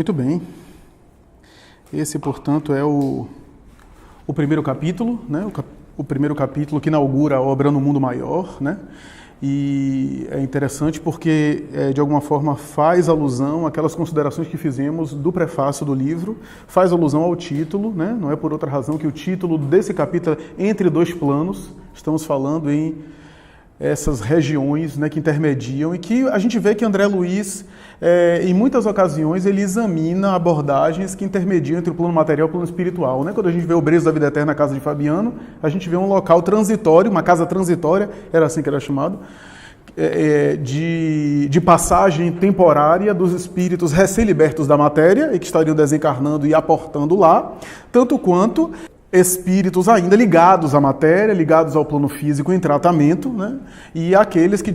Muito bem. Esse, portanto, é o primeiro capítulo, né? O primeiro capítulo que inaugura a obra No Mundo Maior, né? E é interessante porque, de alguma forma, faz alusão àquelas considerações que fizemos do prefácio do livro, faz alusão ao título, né? Não é por outra razão que o título desse capítulo é Entre Dois Planos. Estamos falando em essas regiões, né, que intermediam, e que a gente vê que André Luiz, em muitas ocasiões, ele examina abordagens que intermediam entre o plano material e o plano espiritual, né? Quando a gente vê o Brezo da Vida Eterna na casa de Fabiano, a gente vê um local transitório, uma casa transitória, era assim que era chamado, de passagem temporária dos espíritos recém-libertos da matéria e que estariam desencarnando e aportando lá, tanto quanto espíritos ainda ligados à matéria, ligados ao plano físico em tratamento, né? E aqueles que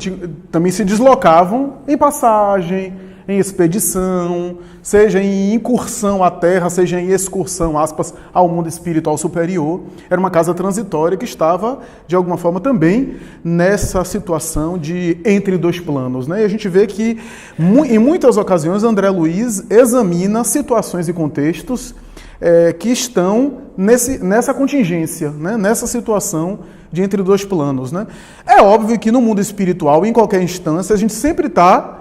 também se deslocavam em passagem, em expedição, seja em incursão à Terra, seja em excursão, aspas, ao mundo espiritual superior. Era uma casa transitória que estava, de alguma forma, também nessa situação de entre dois planos, né? E a gente vê que, em muitas ocasiões, André Luiz examina situações e contextos que estão nessa contingência, né? Nessa situação de entre dois planos, né? É óbvio que no mundo espiritual, em qualquer instância, a gente sempre está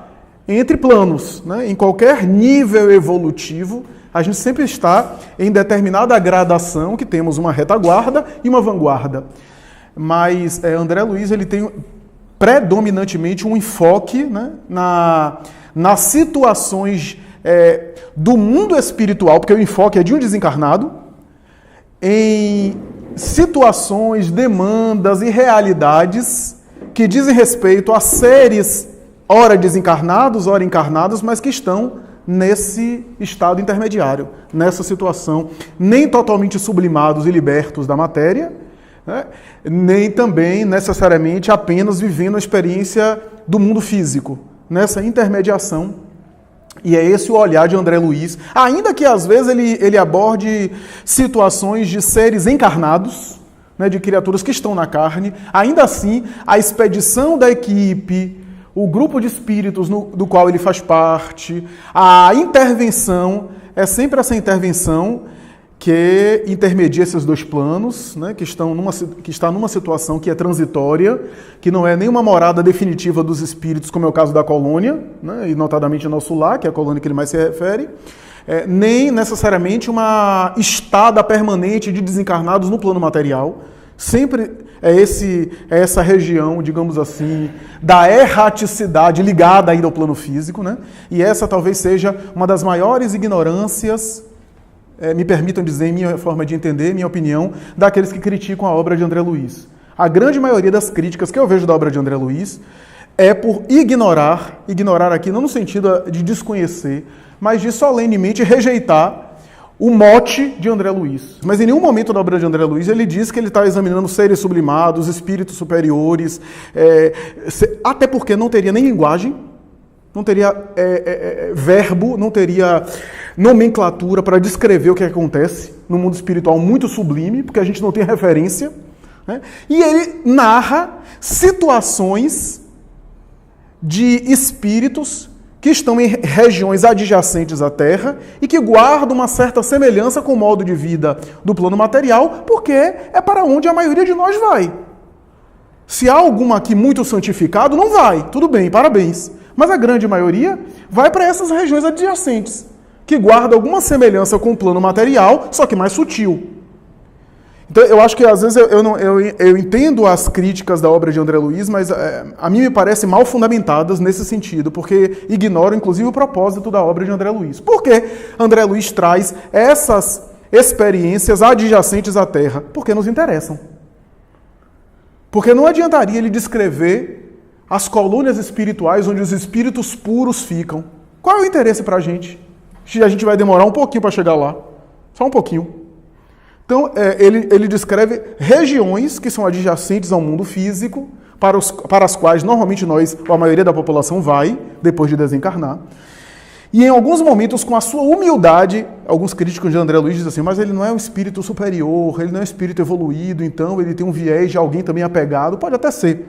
entre planos, né? Em qualquer nível evolutivo, a gente sempre está em determinada gradação, que temos uma retaguarda e uma vanguarda. Mas André Luiz ele tem predominantemente um enfoque, né, nas situações do mundo espiritual, porque o enfoque é de um desencarnado, em situações, demandas e realidades que dizem respeito a seres ora desencarnados, ora encarnados, mas que estão nesse estado intermediário, nessa situação, nem totalmente sublimados e libertos da matéria, né, nem também necessariamente apenas vivendo a experiência do mundo físico, nessa intermediação. E é esse o olhar de André Luiz, ainda que às vezes ele aborde situações de seres encarnados, né, de criaturas que estão na carne, ainda assim a expedição da equipe, o grupo de espíritos do qual ele faz parte, a intervenção, é sempre essa intervenção que intermedia esses dois planos, né, que está numa situação que é transitória, que não é nenhuma morada definitiva dos espíritos, como é o caso da colônia, né, e notadamente nosso lar, que é a colônia que ele mais se refere, nem necessariamente uma estada permanente de desencarnados no plano material. Sempre é essa região, digamos assim, da erraticidade ligada ainda ao plano físico, né? E essa talvez seja uma das maiores ignorâncias, me permitam dizer, minha forma de entender, minha opinião, daqueles que criticam a obra de André Luiz. A grande maioria das críticas que eu vejo da obra de André Luiz é por ignorar aqui não no sentido de desconhecer, mas de solenemente rejeitar o mote de André Luiz. Mas em nenhum momento da obra de André Luiz ele diz que ele está examinando seres sublimados, espíritos superiores, até porque não teria nem linguagem, não teria verbo, não teria nomenclatura para descrever o que acontece no mundo espiritual muito sublime, porque a gente não tem referência, né? E ele narra situações de espíritos que estão em regiões adjacentes à Terra e que guardam uma certa semelhança com o modo de vida do plano material, porque é para onde a maioria de nós vai. Se há algum aqui muito santificado, não vai. Tudo bem, parabéns. Mas a grande maioria vai para essas regiões adjacentes, que guardam alguma semelhança com o plano material, só que mais sutil. Então, eu acho que às vezes eu entendo as críticas da obra de André Luiz, mas a mim me parecem mal fundamentadas nesse sentido, porque ignoram, inclusive, o propósito da obra de André Luiz. Por que André Luiz traz essas experiências adjacentes à Terra? Porque nos interessam. Porque não adiantaria ele descrever as colônias espirituais onde os espíritos puros ficam. Qual é o interesse para a gente? A gente vai demorar um pouquinho para chegar lá. Só um pouquinho. Então, ele descreve regiões que são adjacentes ao mundo físico, para as quais normalmente nós, ou a maioria da população, vai, depois de desencarnar. E em alguns momentos, com a sua humildade, alguns críticos de André Luiz dizem assim, mas ele não é um espírito superior, ele não é um espírito evoluído, então ele tem um viés de alguém também apegado, pode até ser.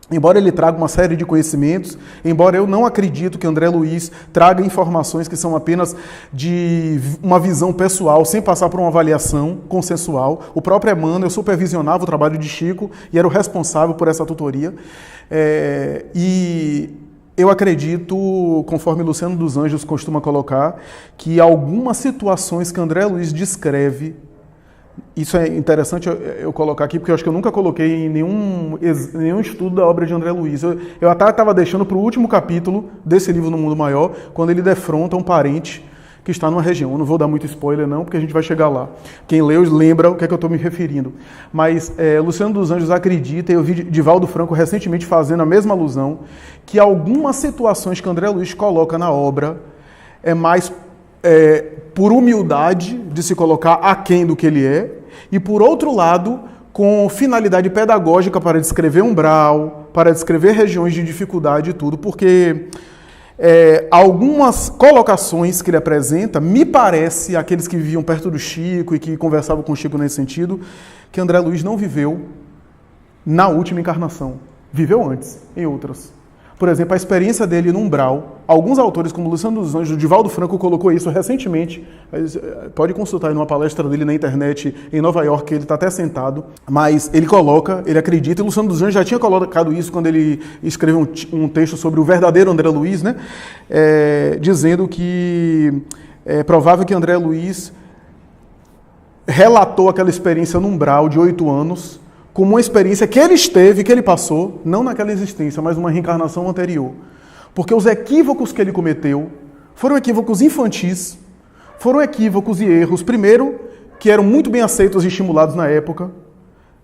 Embora ele traga uma série de conhecimentos, embora eu não acredito que André Luiz traga informações que são apenas de uma visão pessoal, sem passar por uma avaliação consensual. O próprio Emmanuel supervisionava o trabalho de Chico e era o responsável por essa tutoria. E eu acredito, conforme Luciano dos Anjos costuma colocar, que algumas situações que André Luiz descreve, isso é interessante eu colocar aqui, porque eu acho que eu nunca coloquei em nenhum estudo da obra de André Luiz. Eu até estava deixando para o último capítulo desse livro No Mundo Maior, quando ele defronta um parente que está numa região. Eu não vou dar muito spoiler não, porque a gente vai chegar lá. Quem leu lembra o que é que eu estou me referindo. Mas Luciano dos Anjos acredita, e eu vi Divaldo Franco recentemente fazendo a mesma alusão, que algumas situações que André Luiz coloca na obra é mais por humildade de se colocar aquém do que ele é, e por outro lado, com finalidade pedagógica para descrever umbral, para descrever regiões de dificuldade e tudo, porque algumas colocações que ele apresenta, me parece, aqueles que viviam perto do Chico e que conversavam com o Chico nesse sentido, que André Luiz não viveu na última encarnação. Viveu antes, em outras. Por exemplo, a experiência dele no umbral. Alguns autores, como Luciano dos Anjos, Divaldo Franco colocou isso recentemente. Pode consultar aí numa palestra dele na internet em Nova York, ele está até sentado. Mas ele coloca, ele acredita, e Luciano dos Anjos já tinha colocado isso quando ele escreveu um texto sobre o verdadeiro André Luiz, né? Dizendo que é provável que André Luiz relatou aquela experiência no umbral de 8 anos, como uma experiência que ele esteve, que ele passou, não naquela existência, mas numa reencarnação anterior. Porque os equívocos que ele cometeu foram equívocos infantis, foram equívocos e erros, primeiro, que eram muito bem aceitos e estimulados na época.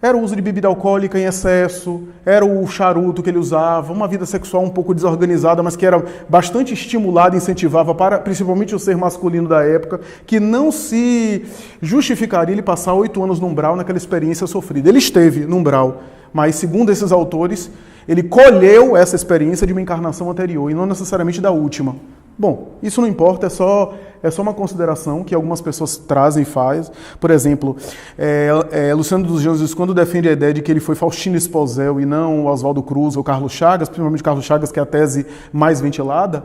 Era o uso de bebida alcoólica em excesso, era o charuto que ele usava, uma vida sexual um pouco desorganizada, mas que era bastante estimulada e incentivava para, principalmente, o ser masculino da época, que não se justificaria ele passar 8 anos no umbral naquela experiência sofrida. Ele esteve no umbral, mas, segundo esses autores, ele colheu essa experiência de uma encarnação anterior e não necessariamente da última. Bom, isso não importa, é só uma consideração que algumas pessoas trazem e fazem. Por exemplo, Luciano dos Anjos, quando defende a ideia de que ele foi Faustino Esposel e não Oswaldo Cruz ou Carlos Chagas, principalmente Carlos Chagas, que é a tese mais ventilada,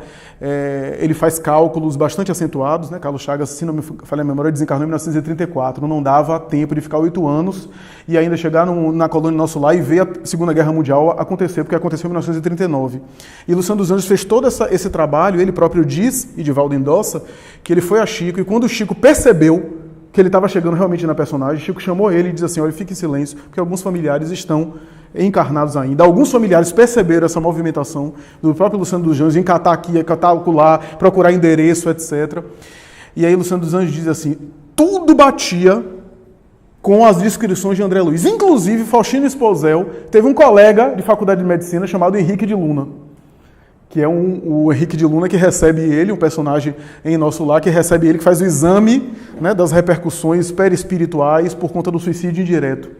ele faz cálculos bastante acentuados, né? Carlos Chagas, se não me falha a memória, desencarnou em 1934, não dava tempo de ficar 8 anos e ainda chegar na colônia Nosso Lar e ver a Segunda Guerra Mundial acontecer, porque aconteceu em 1939. E Luciano dos Anjos fez todo esse trabalho, ele próprio diz, e Divaldo endossa, que ele foi a Chico, e quando o Chico percebeu que ele estava chegando realmente na personagem, Chico chamou ele e disse assim, olha, fique em silêncio, porque alguns familiares estão encarnados ainda. Alguns familiares perceberam essa movimentação do próprio Luciano dos Anjos, em catar aqui, catar acolá, procurar endereço, etc. E aí Luciano dos Anjos diz assim, tudo batia com as descrições de André Luiz. Inclusive, Faustino Esposel teve um colega de faculdade de medicina chamado Henrique de Luna, que é o Henrique de Luna que recebe ele, um personagem em Nosso Lar, que recebe ele, que faz o exame, né, das repercussões perispirituais por conta do suicídio indireto.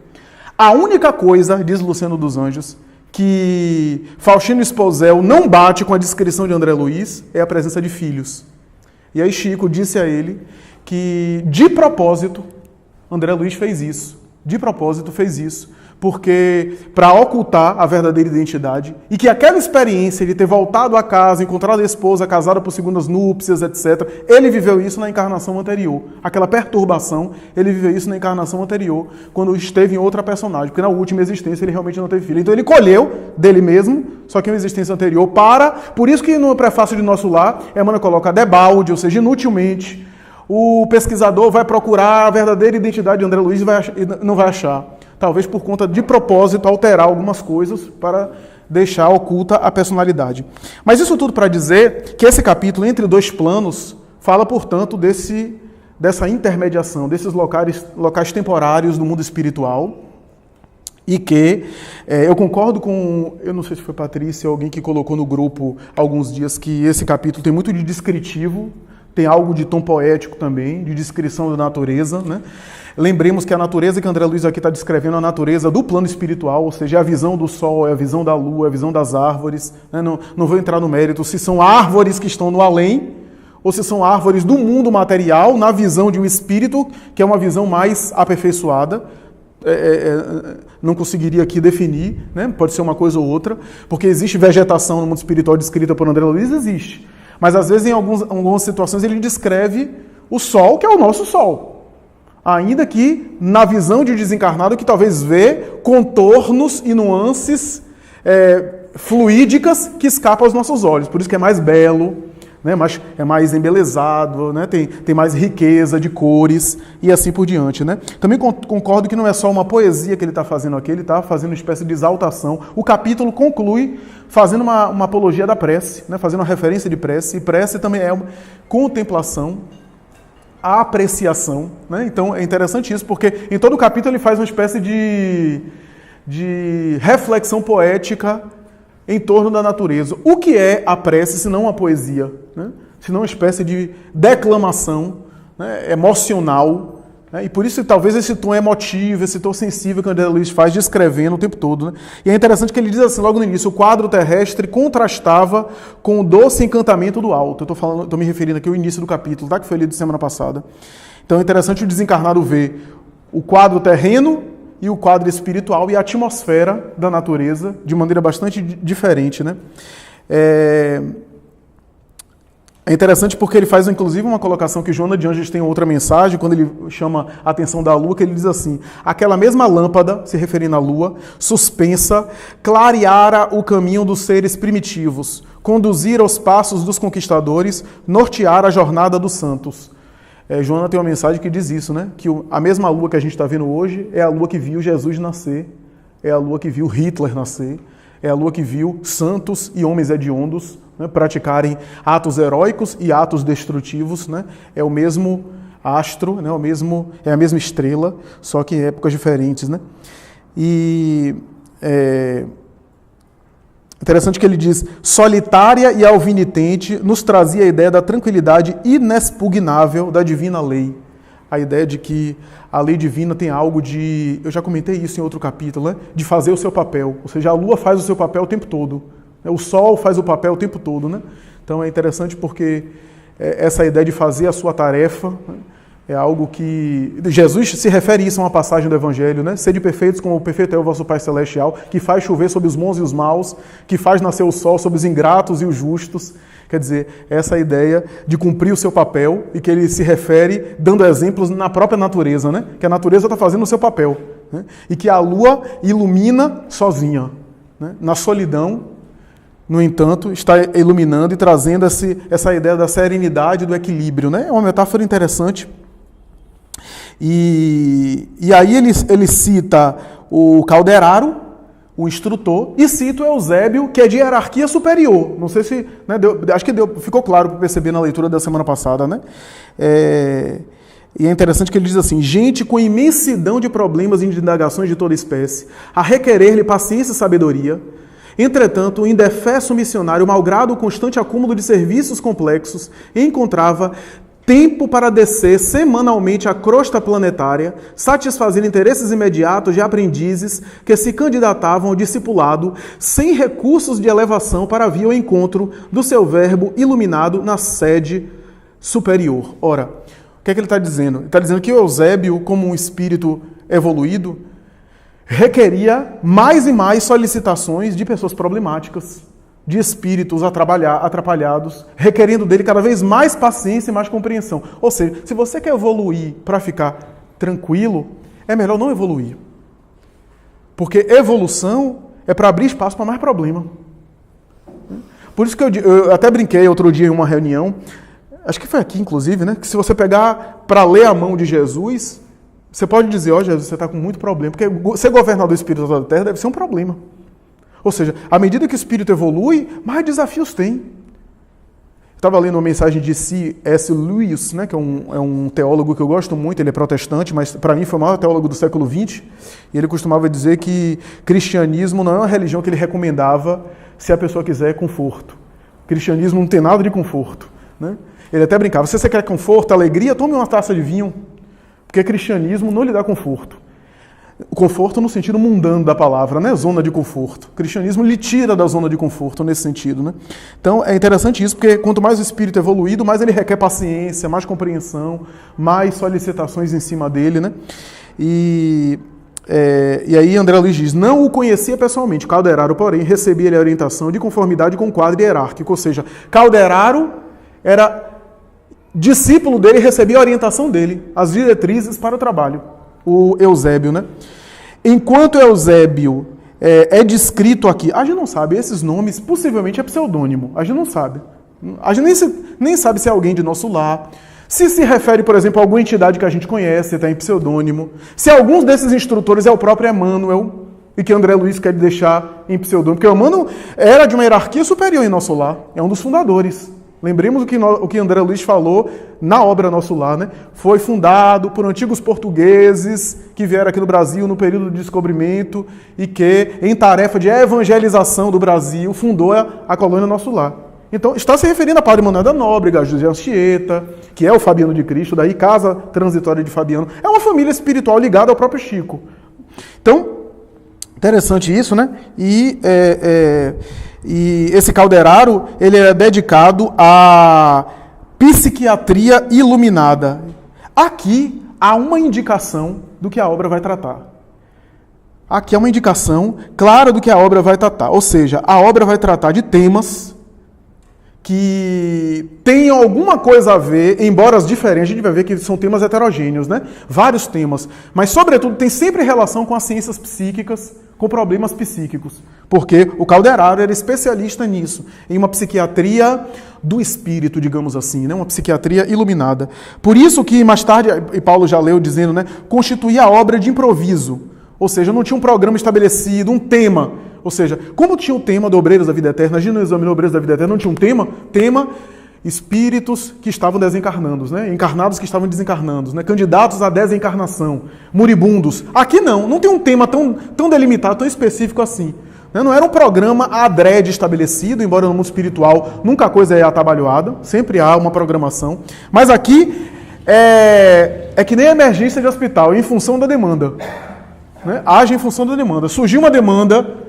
A única coisa, diz Luciano dos Anjos, que Faustino Esposel não bate com a descrição de André Luiz é a presença de filhos. E aí Chico disse a ele que, de propósito, André Luiz fez isso. De propósito fez isso. Porque para ocultar a verdadeira identidade, e que aquela experiência de ter voltado a casa, encontrado a esposa casada por segundas núpcias, etc., ele viveu isso na encarnação anterior. Aquela perturbação, ele viveu isso na encarnação anterior, quando esteve em outra personagem, porque na última existência ele realmente não teve filho. Então ele colheu dele mesmo, só que em uma existência anterior, por isso que no prefácio de Nosso Lar, Emmanuel coloca debalde, ou seja, inutilmente, o pesquisador vai procurar a verdadeira identidade de André Luiz e não vai achar. Talvez por conta de propósito alterar algumas coisas para deixar oculta a personalidade. Mas isso tudo para dizer que esse capítulo, entre dois planos, fala, portanto, dessa intermediação, desses locais temporários do mundo espiritual, e que eu concordo com, eu não sei se foi Patrícia ou alguém que colocou no grupo há alguns dias, que esse capítulo tem muito de descritivo, tem algo de tom poético também, de descrição da natureza, né? Lembremos que a natureza que André Luiz aqui está descrevendo é a natureza do plano espiritual, ou seja, é a visão do sol, é a visão da lua, é a visão das árvores. Né? Não vou entrar no mérito se são árvores que estão no além, ou se são árvores do mundo material, na visão de um espírito, que é uma visão mais aperfeiçoada. não conseguiria aqui definir, né? Pode ser uma coisa ou outra, porque existe vegetação no mundo espiritual descrita por André Luiz, existe. Mas às vezes em algumas situações ele descreve o Sol, que é o nosso Sol. Ainda que na visão de desencarnado que talvez vê contornos e nuances fluídicas que escapam aos nossos olhos. Por isso que é mais belo, né? É mais embelezado, né? Tem mais riqueza de cores e assim por diante. Né? Também concordo que não é só uma poesia que ele está fazendo aqui, ele está fazendo uma espécie de exaltação. O capítulo conclui fazendo uma apologia da prece, né? Fazendo uma referência de prece, e prece também é uma contemplação, a apreciação. Né? Então é interessante isso, porque em todo o capítulo ele faz uma espécie de reflexão poética em torno da natureza. O que é a prece, se não uma poesia? Né? Se não uma espécie de declamação, né, emocional. Né? E por isso talvez esse tom emotivo, esse tom sensível que o André Luiz faz descrevendo o tempo todo. Né? E é interessante que ele diz assim, logo no início, o quadro terrestre contrastava com o doce encantamento do alto. Eu estou me referindo aqui ao início do capítulo, tá? Que foi lido semana passada. Então é interessante o desencarnado ver o quadro terreno e o quadro espiritual e a atmosfera da natureza de maneira bastante diferente. Né? É interessante porque ele faz, inclusive, uma colocação que Joana de Anjos tem outra mensagem, quando ele chama a atenção da lua, que ele diz assim, aquela mesma lâmpada, se referindo à lua, suspensa, clareara o caminho dos seres primitivos, conduzira os passos dos conquistadores, norteara a jornada dos santos. Joana tem uma mensagem que diz isso, né? Que a mesma lua que a gente está vendo hoje é a lua que viu Jesus nascer, é a lua que viu Hitler nascer, é a lua que viu santos e homens hediondos, né, praticarem atos heróicos e atos destrutivos. Né? É o mesmo astro, né, é a mesma estrela, só que em épocas diferentes. Né? E interessante que ele diz, solitária e alvinitente, nos trazia a ideia da tranquilidade inexpugnável da divina lei. A ideia de que a lei divina tem algo de, eu já comentei isso em outro capítulo, né? De fazer o seu papel. Ou seja, a lua faz o seu papel o tempo todo. O sol faz o papel o tempo todo. Né? Então é interessante porque essa ideia de fazer a sua tarefa, né? É algo que... Jesus se refere isso a uma passagem do Evangelho, né? Sede perfeitos como o perfeito é o vosso Pai Celestial, que faz chover sobre os bons e os maus, que faz nascer o sol sobre os ingratos e os justos. Quer dizer, essa ideia de cumprir o seu papel e que ele se refere dando exemplos na própria natureza, né? Que a natureza está fazendo o seu papel. Né? E que a lua ilumina sozinha. Né? Na solidão, no entanto, está iluminando e trazendo essa ideia da serenidade, do equilíbrio. Né? É uma metáfora interessante. E aí ele cita o Calderaro, o instrutor, e cita o Eusébio, que é de hierarquia superior. Não sei se... Né, acho que ficou claro para perceber na leitura da semana passada. Né? E é interessante que ele diz assim, gente com imensidão de problemas e de indagações de toda espécie, a requerer-lhe paciência e sabedoria. Entretanto, o indefesso missionário, malgrado o constante acúmulo de serviços complexos, encontrava tempo para descer semanalmente a crosta planetária, satisfazendo interesses imediatos de aprendizes que se candidatavam ao discipulado sem recursos de elevação para vir ao encontro do seu verbo iluminado na sede superior. Ora, o que é que ele está dizendo? Ele está dizendo que o Eusébio, como um espírito evoluído, requeria mais e mais solicitações de pessoas problemáticas, de espíritos atrapalhados, requerendo dele cada vez mais paciência e mais compreensão. Ou seja, se você quer evoluir para ficar tranquilo, é melhor não evoluir. Porque evolução é para abrir espaço para mais problema. Por isso que eu até brinquei outro dia em uma reunião, acho que foi aqui inclusive, né? Que se você pegar para ler a mão de Jesus, você pode dizer, ó Jesus, você está com muito problema, porque ser governador espiritual da Terra deve ser um problema. Ou seja, à medida que o espírito evolui, mais desafios tem. Eu estava lendo uma mensagem de C.S. Lewis, né, que é um teólogo que eu gosto muito, ele é protestante, mas para mim foi o maior teólogo do século XX, e ele costumava dizer que cristianismo não é uma religião que ele recomendava se a pessoa quiser conforto. Cristianismo não tem nada de conforto. Né? Ele até brincava, se você quer conforto, alegria, tome uma taça de vinho, porque cristianismo não lhe dá conforto. Conforto no sentido mundano da palavra, né? Zona de conforto. O cristianismo lhe tira da zona de conforto nesse sentido. Né? Então é interessante isso, porque quanto mais o espírito é evoluído, mais ele requer paciência, mais compreensão, mais solicitações em cima dele. Né? E E aí André Luiz diz, não o conhecia pessoalmente. Calderaro, porém, recebia a orientação de conformidade com o quadro hierárquico. Ou seja, Calderaro era discípulo dele e recebia a orientação dele, as diretrizes para o trabalho. O Eusébio, né? Enquanto Eusébio é descrito aqui, a gente não sabe, esses nomes possivelmente é pseudônimo, a gente não sabe. A gente nem sabe se é alguém de nosso lar, se refere, por exemplo, a alguma entidade que a gente conhece, está em pseudônimo, se alguns desses instrutores é o próprio Emmanuel, e que André Luiz quer deixar em pseudônimo, porque o Emmanuel era de uma hierarquia superior em nosso lar, é um dos fundadores. Lembremos o que André Luiz falou na obra Nosso Lar, né? Foi fundado por antigos portugueses que vieram aqui no Brasil no período de descobrimento e que, em tarefa de evangelização do Brasil, fundou a colônia Nosso Lar. Então, está se referindo a Padre Manuel da Nóbrega, José Anchieta, que é o Fabiano de Cristo, daí Casa Transitória de Fabiano. É uma família espiritual ligada ao próprio Chico. Então, interessante isso, né? E esse Calderaro, ele é dedicado à psiquiatria iluminada. Aqui há uma indicação do que a obra vai tratar. Aqui é uma indicação clara do que a obra vai tratar. Ou seja, a obra vai tratar de temas que tenham alguma coisa a ver, embora as diferentes, a gente vai ver que são temas heterogêneos, né? Vários temas. Mas, sobretudo, tem sempre relação com as ciências psíquicas, com problemas psíquicos. Porque o Calderaro era especialista nisso, em uma psiquiatria do espírito, digamos assim, né? Uma psiquiatria iluminada. Por isso que, mais tarde, e Paulo já leu dizendo, né? Constituía a obra de improviso. Ou seja, não tinha um programa estabelecido, um tema. Ou seja, como tinha o tema do Obreiros da Vida Eterna, a gente não examinou Obreiros da Vida Eterna, não tinha um tema, espíritos que estavam desencarnando, né? Encarnados que estavam desencarnando, né? Candidatos à desencarnação, moribundos. Aqui não tem um tema tão delimitado, tão específico assim. Né? Não era um programa adrede estabelecido, embora no mundo espiritual nunca a coisa é atabalhoada, sempre há uma programação. Mas aqui é que nem a emergência de hospital, em função da demanda. Né? Age em função da demanda. Surgiu uma demanda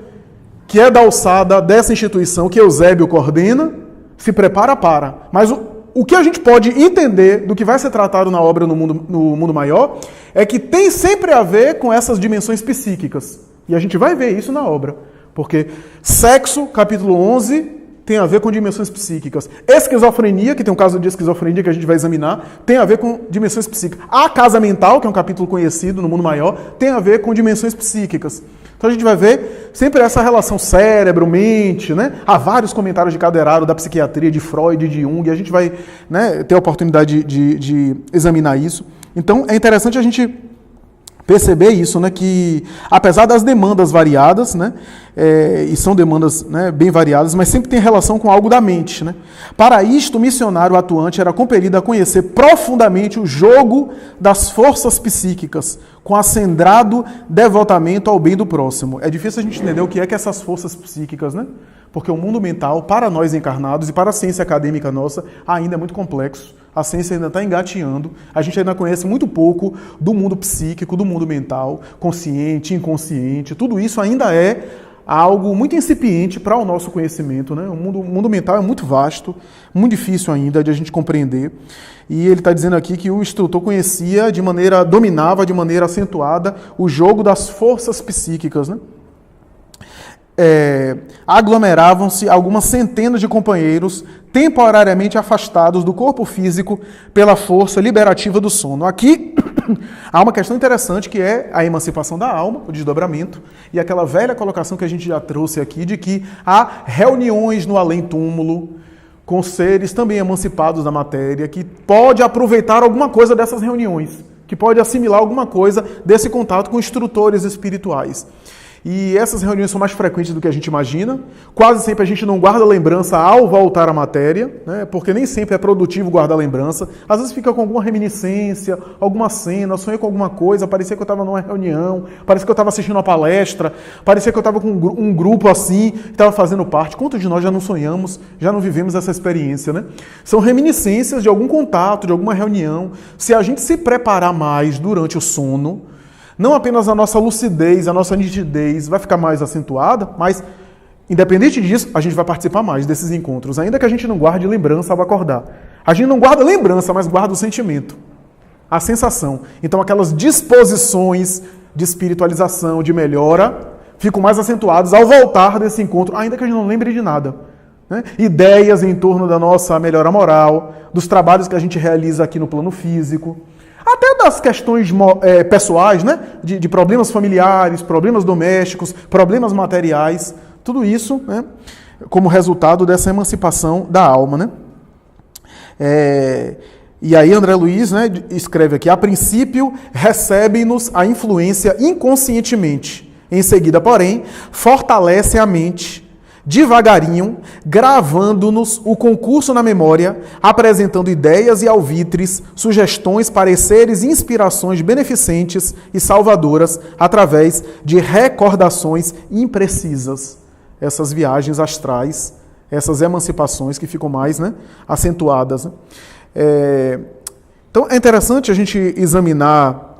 que é da alçada dessa instituição que Eusébio coordena, se prepara para. Mas o que a gente pode entender do que vai ser tratado na obra no mundo maior é que tem sempre a ver com essas dimensões psíquicas. E a gente vai ver isso na obra. Porque sexo, capítulo 11, tem a ver com dimensões psíquicas. Esquizofrenia, que tem um caso de esquizofrenia que a gente vai examinar, tem a ver com dimensões psíquicas. A casa mental, que é um capítulo conhecido no mundo maior, tem a ver com dimensões psíquicas. Então a gente vai ver sempre essa relação cérebro-mente, né? Há vários comentários de Calderaro, da psiquiatria, de Freud, de Jung, e a gente vai, né, ter a oportunidade de examinar isso. Então é interessante a gente perceber isso, né, que apesar das demandas variadas, né, e são demandas, né, bem variadas, mas sempre tem relação com algo da mente. Né? Para isto, o missionário atuante era compelido a conhecer profundamente o jogo das forças psíquicas, com acendrado devotamento ao bem do próximo. É difícil a gente entender o que é que essas forças psíquicas, né? Porque o mundo mental, para nós encarnados e para a ciência acadêmica nossa, ainda é muito complexo. A ciência ainda está engateando, a gente ainda conhece muito pouco do mundo psíquico, do mundo mental, consciente, inconsciente, tudo isso ainda é algo muito incipiente para o nosso conhecimento. Né? O mundo mental é muito vasto, muito difícil ainda de a gente compreender. E ele está dizendo aqui que o instrutor conhecia dominava de maneira acentuada o jogo das forças psíquicas, né? Aglomeravam-se algumas centenas de companheiros temporariamente afastados do corpo físico pela força liberativa do sono. Aqui há uma questão interessante que é a emancipação da alma, o desdobramento, e aquela velha colocação que a gente já trouxe aqui de que há reuniões no além-túmulo com seres também emancipados da matéria, que pode aproveitar alguma coisa dessas reuniões, que pode assimilar alguma coisa desse contato com instrutores espirituais. E essas reuniões são mais frequentes do que a gente imagina. Quase sempre a gente não guarda lembrança ao voltar à matéria, né? Porque nem sempre é produtivo guardar lembrança. Às vezes fica com alguma reminiscência, alguma cena, sonhei com alguma coisa, parecia que eu estava numa reunião, parecia que eu estava assistindo uma palestra, parecia que eu estava com um grupo assim, que estava fazendo parte. Quantos de nós já não sonhamos, já não vivemos essa experiência, né? São reminiscências de algum contato, de alguma reunião. Se a gente se preparar mais durante o sono, não apenas a nossa lucidez, a nossa nitidez vai ficar mais acentuada, mas, independente disso, a gente vai participar mais desses encontros, ainda que a gente não guarde lembrança ao acordar. A gente não guarda lembrança, mas guarda o sentimento, a sensação. Então, aquelas disposições de espiritualização, de melhora, ficam mais acentuados ao voltar desse encontro, ainda que a gente não lembre de nada. Né? Ideias em torno da nossa melhora moral, dos trabalhos que a gente realiza aqui no plano físico, até das questões pessoais, né? De problemas familiares, problemas domésticos, problemas materiais, tudo isso, né? Como resultado dessa emancipação da alma. Né? E aí André Luiz, né, escreve aqui, a princípio recebe-nos a influência inconscientemente, em seguida, porém, fortalece a mente, devagarinho, gravando-nos o concurso na memória, apresentando ideias e alvitres, sugestões, pareceres e inspirações beneficentes e salvadoras através de recordações imprecisas. Essas viagens astrais, essas emancipações que ficam mais, né, acentuadas. Né? Então é interessante a gente examinar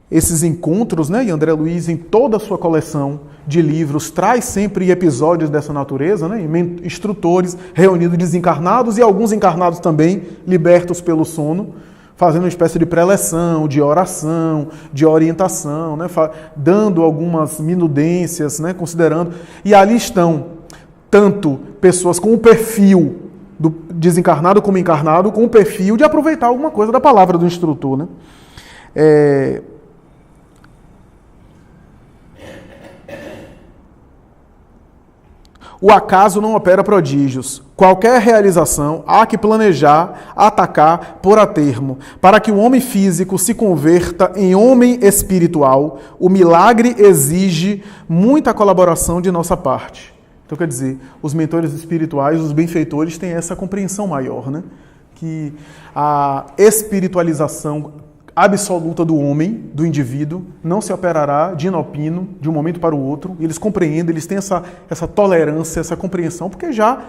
esses encontros, né? E André Luiz, em toda a sua coleção de livros, traz sempre episódios dessa natureza, né? Instrutores reunidos desencarnados e alguns encarnados também, libertos pelo sono, fazendo uma espécie de preleção, de oração, de orientação, né? Dando algumas minudências, né? Considerando. E ali estão tanto pessoas com o perfil do desencarnado como encarnado, com o perfil de aproveitar alguma coisa da palavra do instrutor. Né? O acaso não opera prodígios. Qualquer realização há que planejar, atacar, pôr a termo. Para que o homem físico se converta em homem espiritual, o milagre exige muita colaboração de nossa parte. Então, quer dizer, os mentores espirituais, os benfeitores, têm essa compreensão maior, né? Que a espiritualização absoluta do homem, do indivíduo, não se operará de inopino, de um momento para o outro. Eles compreendem, eles têm essa tolerância, essa compreensão, porque já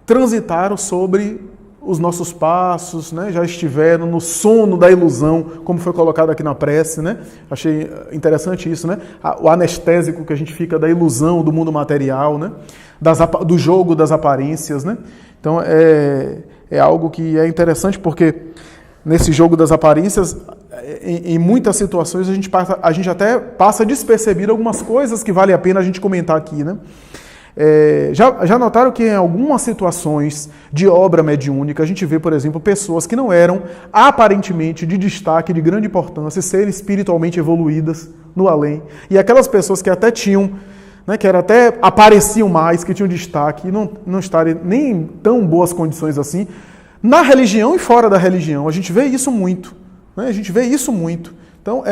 transitaram sobre os nossos passos, né? Já estiveram no sono da ilusão, como foi colocado aqui na prece. Né? Achei interessante isso, né? O anestésico que a gente fica da ilusão do mundo material, né? Do jogo das aparências. Né? Então é algo que é interessante, porque nesse jogo das aparências, em muitas situações, a gente até passa despercebido algumas coisas que vale a pena a gente comentar aqui. Né? Já notaram que em algumas situações de obra mediúnica, a gente vê, por exemplo, pessoas que não eram aparentemente de destaque, de grande importância, serem espiritualmente evoluídas no além. E aquelas pessoas que até tinham, né, que até apareciam mais, que tinham destaque, e não estarem nem em tão boas condições assim, na religião e fora da religião. A gente vê isso muito. Né? A gente vê isso muito. Então,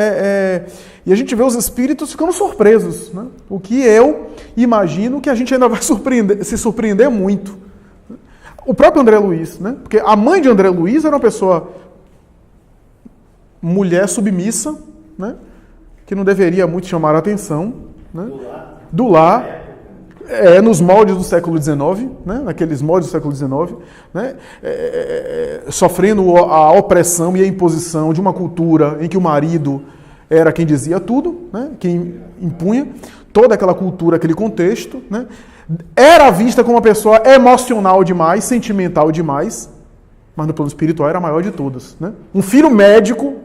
e a gente vê os espíritos ficando surpresos. Né? O que eu imagino que a gente ainda vai se surpreender muito. O próprio André Luiz, né? Porque a mãe de André Luiz era uma pessoa, mulher submissa, né? Que não deveria muito chamar a atenção. Né? Do lar. Nos moldes do século XIX, né? Naqueles moldes do século XIX, né? Sofrendo a opressão e a imposição de uma cultura em que o marido era quem dizia tudo, né? Quem impunha toda aquela cultura, aquele contexto. Né? Era vista como uma pessoa emocional demais, sentimental demais, mas no plano espiritual era a maior de todas. Né? Um filho médico,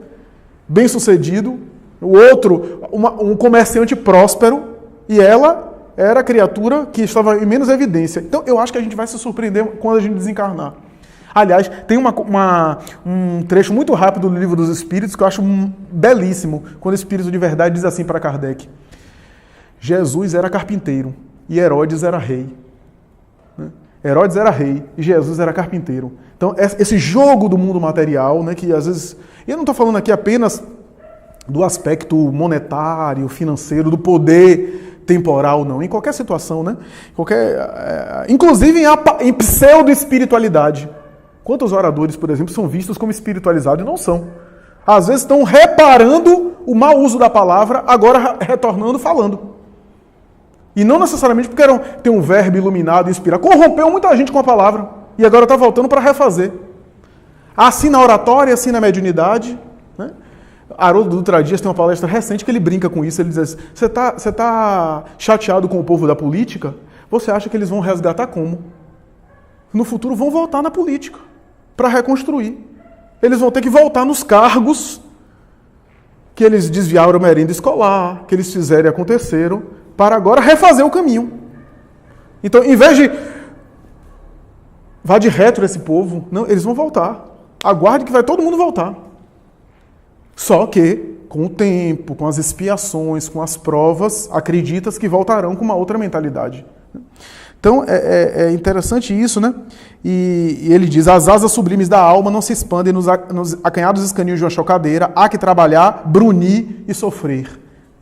bem-sucedido, o outro, um comerciante próspero, e ela era a criatura que estava em menos evidência. Então, eu acho que a gente vai se surpreender quando a gente desencarnar. Aliás, tem um trecho muito rápido do Livro dos Espíritos que eu acho belíssimo, quando o Espírito de Verdade diz assim para Kardec: Jesus era carpinteiro e Herodes era rei. Herodes era rei e Jesus era carpinteiro. Então, esse jogo do mundo material, né, que às vezes... Eu não estou falando aqui apenas do aspecto monetário, financeiro, do poder temporal, não. Em qualquer situação, né? Inclusive em pseudo-espiritualidade. Quantos oradores, por exemplo, são vistos como espiritualizados e não são? Às vezes estão reparando o mau uso da palavra, agora retornando, falando. E não necessariamente porque tem um verbo iluminado, inspirado. Corrompeu muita gente com a palavra e agora está voltando para refazer. Assim na oratória, assim na mediunidade, né? Haroldo Dutra Dias tem uma palestra recente que ele brinca com isso. Ele diz assim: você tá chateado com o povo da política? Você acha que eles vão resgatar como? No futuro vão voltar na política para reconstruir. Eles vão ter que voltar nos cargos que eles desviaram a merenda escolar, que eles fizeram e aconteceram, para agora refazer o caminho. Então, em vez de vá de reto esse povo, não, eles vão voltar. Aguarde que vai todo mundo voltar. Só que, com o tempo, com as expiações, com as provas, acreditas que voltarão com uma outra mentalidade. Então, é interessante isso, né? E ele diz, as asas sublimes da alma não se expandem nos acanhados escaninhos de uma chocadeira, há que trabalhar, brunir e sofrer.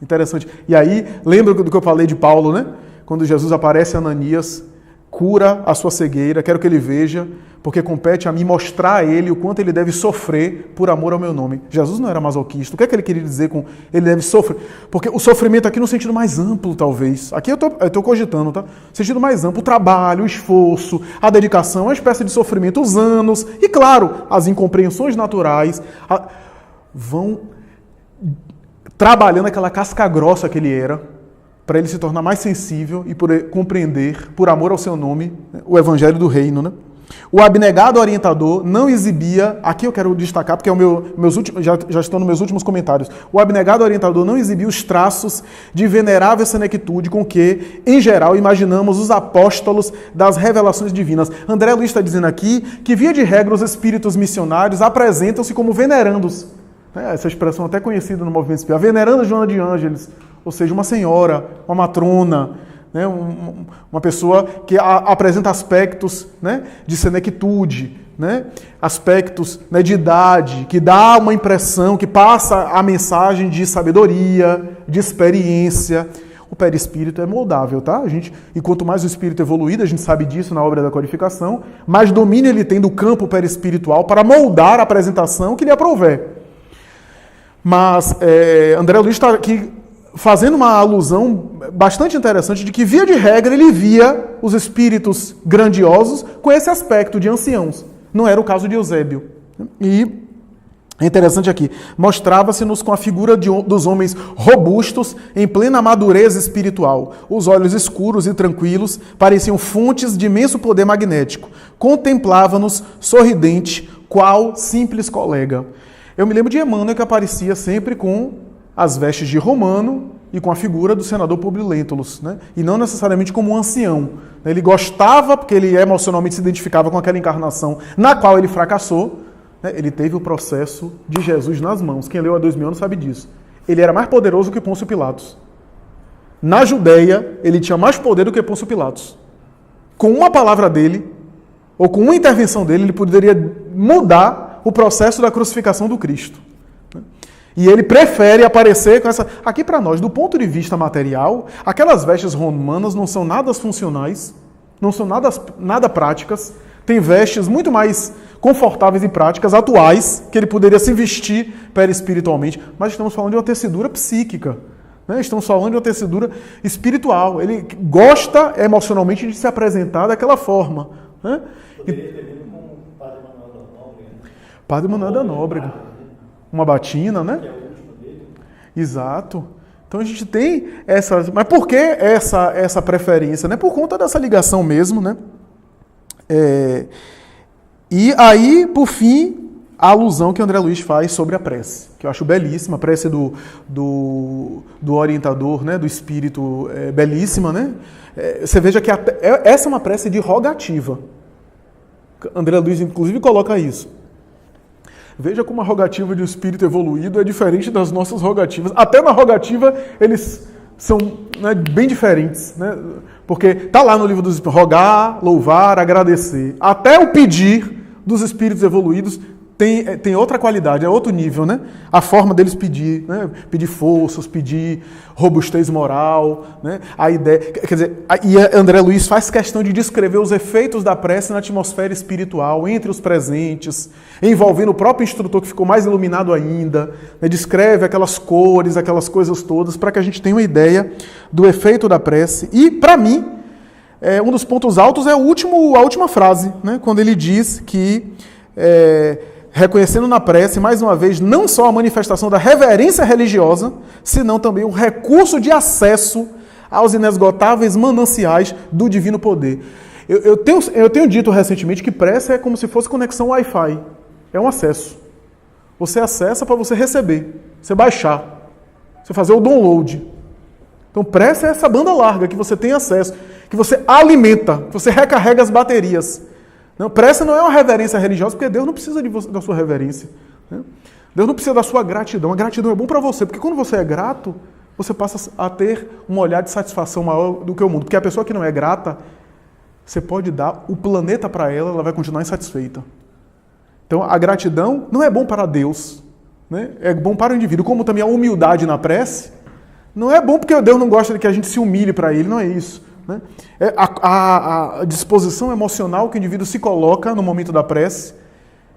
Interessante. E aí, lembra do que eu falei de Paulo, né? Quando Jesus aparece a Ananias, cura a sua cegueira, quero que ele veja, porque compete a mim mostrar a ele o quanto ele deve sofrer por amor ao meu nome. Jesus não era masoquista. O que é que ele queria dizer com ele deve sofrer? Porque o sofrimento aqui no sentido mais amplo, talvez. Aqui eu estou cogitando, tá? No sentido mais amplo, o trabalho, o esforço, a dedicação, uma espécie de sofrimento, os anos, e claro, as incompreensões naturais vão trabalhando aquela casca grossa que ele era, para ele se tornar mais sensível e poder compreender, por amor ao seu nome, o evangelho do reino, né? O abnegado orientador não exibia, aqui eu quero destacar, porque já estão nos meus últimos comentários, o abnegado orientador não exibia os traços de venerável senectude com que, em geral, imaginamos os apóstolos das revelações divinas. André Luiz está dizendo aqui que, via de regra, os espíritos missionários apresentam-se como venerandos. Essa expressão até conhecida no movimento espírita, veneranda Joana de Ângeles, ou seja, uma senhora, uma matrona, né, uma pessoa que apresenta aspectos, né, de senectude, né, aspectos, né, de idade, que dá uma impressão, que passa a mensagem de sabedoria, de experiência. O perispírito é moldável, tá? E quanto mais o espírito evoluído, a gente sabe disso na obra da codificação, mais domínio ele tem do campo perispiritual para moldar a apresentação que lhe aprouver. Mas André Luiz está aqui fazendo uma alusão bastante interessante de que, via de regra, ele via os espíritos grandiosos com esse aspecto de anciãos. Não era o caso de Eusébio. E é interessante aqui, mostrava-se-nos com a figura dos homens robustos em plena madureza espiritual. Os olhos escuros e tranquilos pareciam fontes de imenso poder magnético. Contemplava-nos sorridente, qual simples colega. Eu me lembro de Emmanuel, que aparecia sempre com as vestes de romano e com a figura do senador Publio Lentulus, né? E não necessariamente como um ancião. Ele gostava, porque ele emocionalmente se identificava com aquela encarnação na qual ele fracassou, né? Ele teve o processo de Jesus nas mãos. Quem leu há 2000 anos sabe disso. Ele era mais poderoso que Pôncio Pilatos. Na Judéia, ele tinha mais poder do que Pôncio Pilatos. Com uma palavra dele, ou com uma intervenção dele, ele poderia mudar o processo da crucificação do Cristo. E ele prefere aparecer com essa... Aqui para nós, do ponto de vista material, aquelas vestes romanas não são nada funcionais, não são nada práticas, tem vestes muito mais confortáveis e práticas, atuais, que ele poderia se vestir perispiritualmente, mas estamos falando de uma tecedura psíquica, né? Estamos falando de uma tecedura espiritual. Ele gosta emocionalmente de se apresentar daquela forma, né? Poderia ter vindo com o Padre Manuel da Nóbrega. Padre Manuel da Nóbrega. Uma batina, né? Que é o último dele. Exato. Então a gente tem essa... Mas por que essa preferência? Né? Por conta dessa ligação mesmo, né? E aí, por fim, a alusão que André Luiz faz sobre a prece, que eu acho belíssima, a prece do orientador, né? Do espírito, belíssima, né? Você veja que essa é uma prece de rogativa. André Luiz, inclusive, coloca isso. Veja como a rogativa de um espírito evoluído é diferente das nossas rogativas. Até na rogativa eles são, né, bem diferentes, né? Porque está lá no livro dos Espíritos, rogar, louvar, agradecer. Até o pedir dos espíritos evoluídos tem outra qualidade, é outro nível, né? A forma deles pedir, né? Pedir forças, pedir robustez moral, né? A ideia, quer dizer, e André Luiz faz questão de descrever os efeitos da prece na atmosfera espiritual, entre os presentes, envolvendo o próprio instrutor que ficou mais iluminado ainda, né? Descreve aquelas cores, aquelas coisas todas, para que a gente tenha uma ideia do efeito da prece. E, para mim, um dos pontos altos é a última frase, né? Quando ele diz que... reconhecendo na prece, mais uma vez, não só a manifestação da reverência religiosa, senão também o recurso de acesso aos inesgotáveis mananciais do divino poder. Eu tenho dito recentemente que prece é como se fosse conexão Wi-Fi. É um acesso. Você acessa para você receber, você baixar, você fazer o download. Então pressa é essa banda larga que você tem acesso, que você alimenta, que você recarrega as baterias. Não, pressa não é uma reverência religiosa, porque Deus não precisa da sua reverência. Né? Deus não precisa da sua gratidão. A gratidão é bom para você, porque quando você é grato, você passa a ter um olhar de satisfação maior do que o mundo. Porque a pessoa que não é grata, você pode dar o planeta para ela, ela vai continuar insatisfeita. Então a gratidão não é bom para Deus, né? É bom para o indivíduo. Como também a humildade na prece, não é bom porque Deus não gosta de que a gente se humilhe para Ele, não é isso. Né? É a disposição emocional que o indivíduo se coloca no momento da prece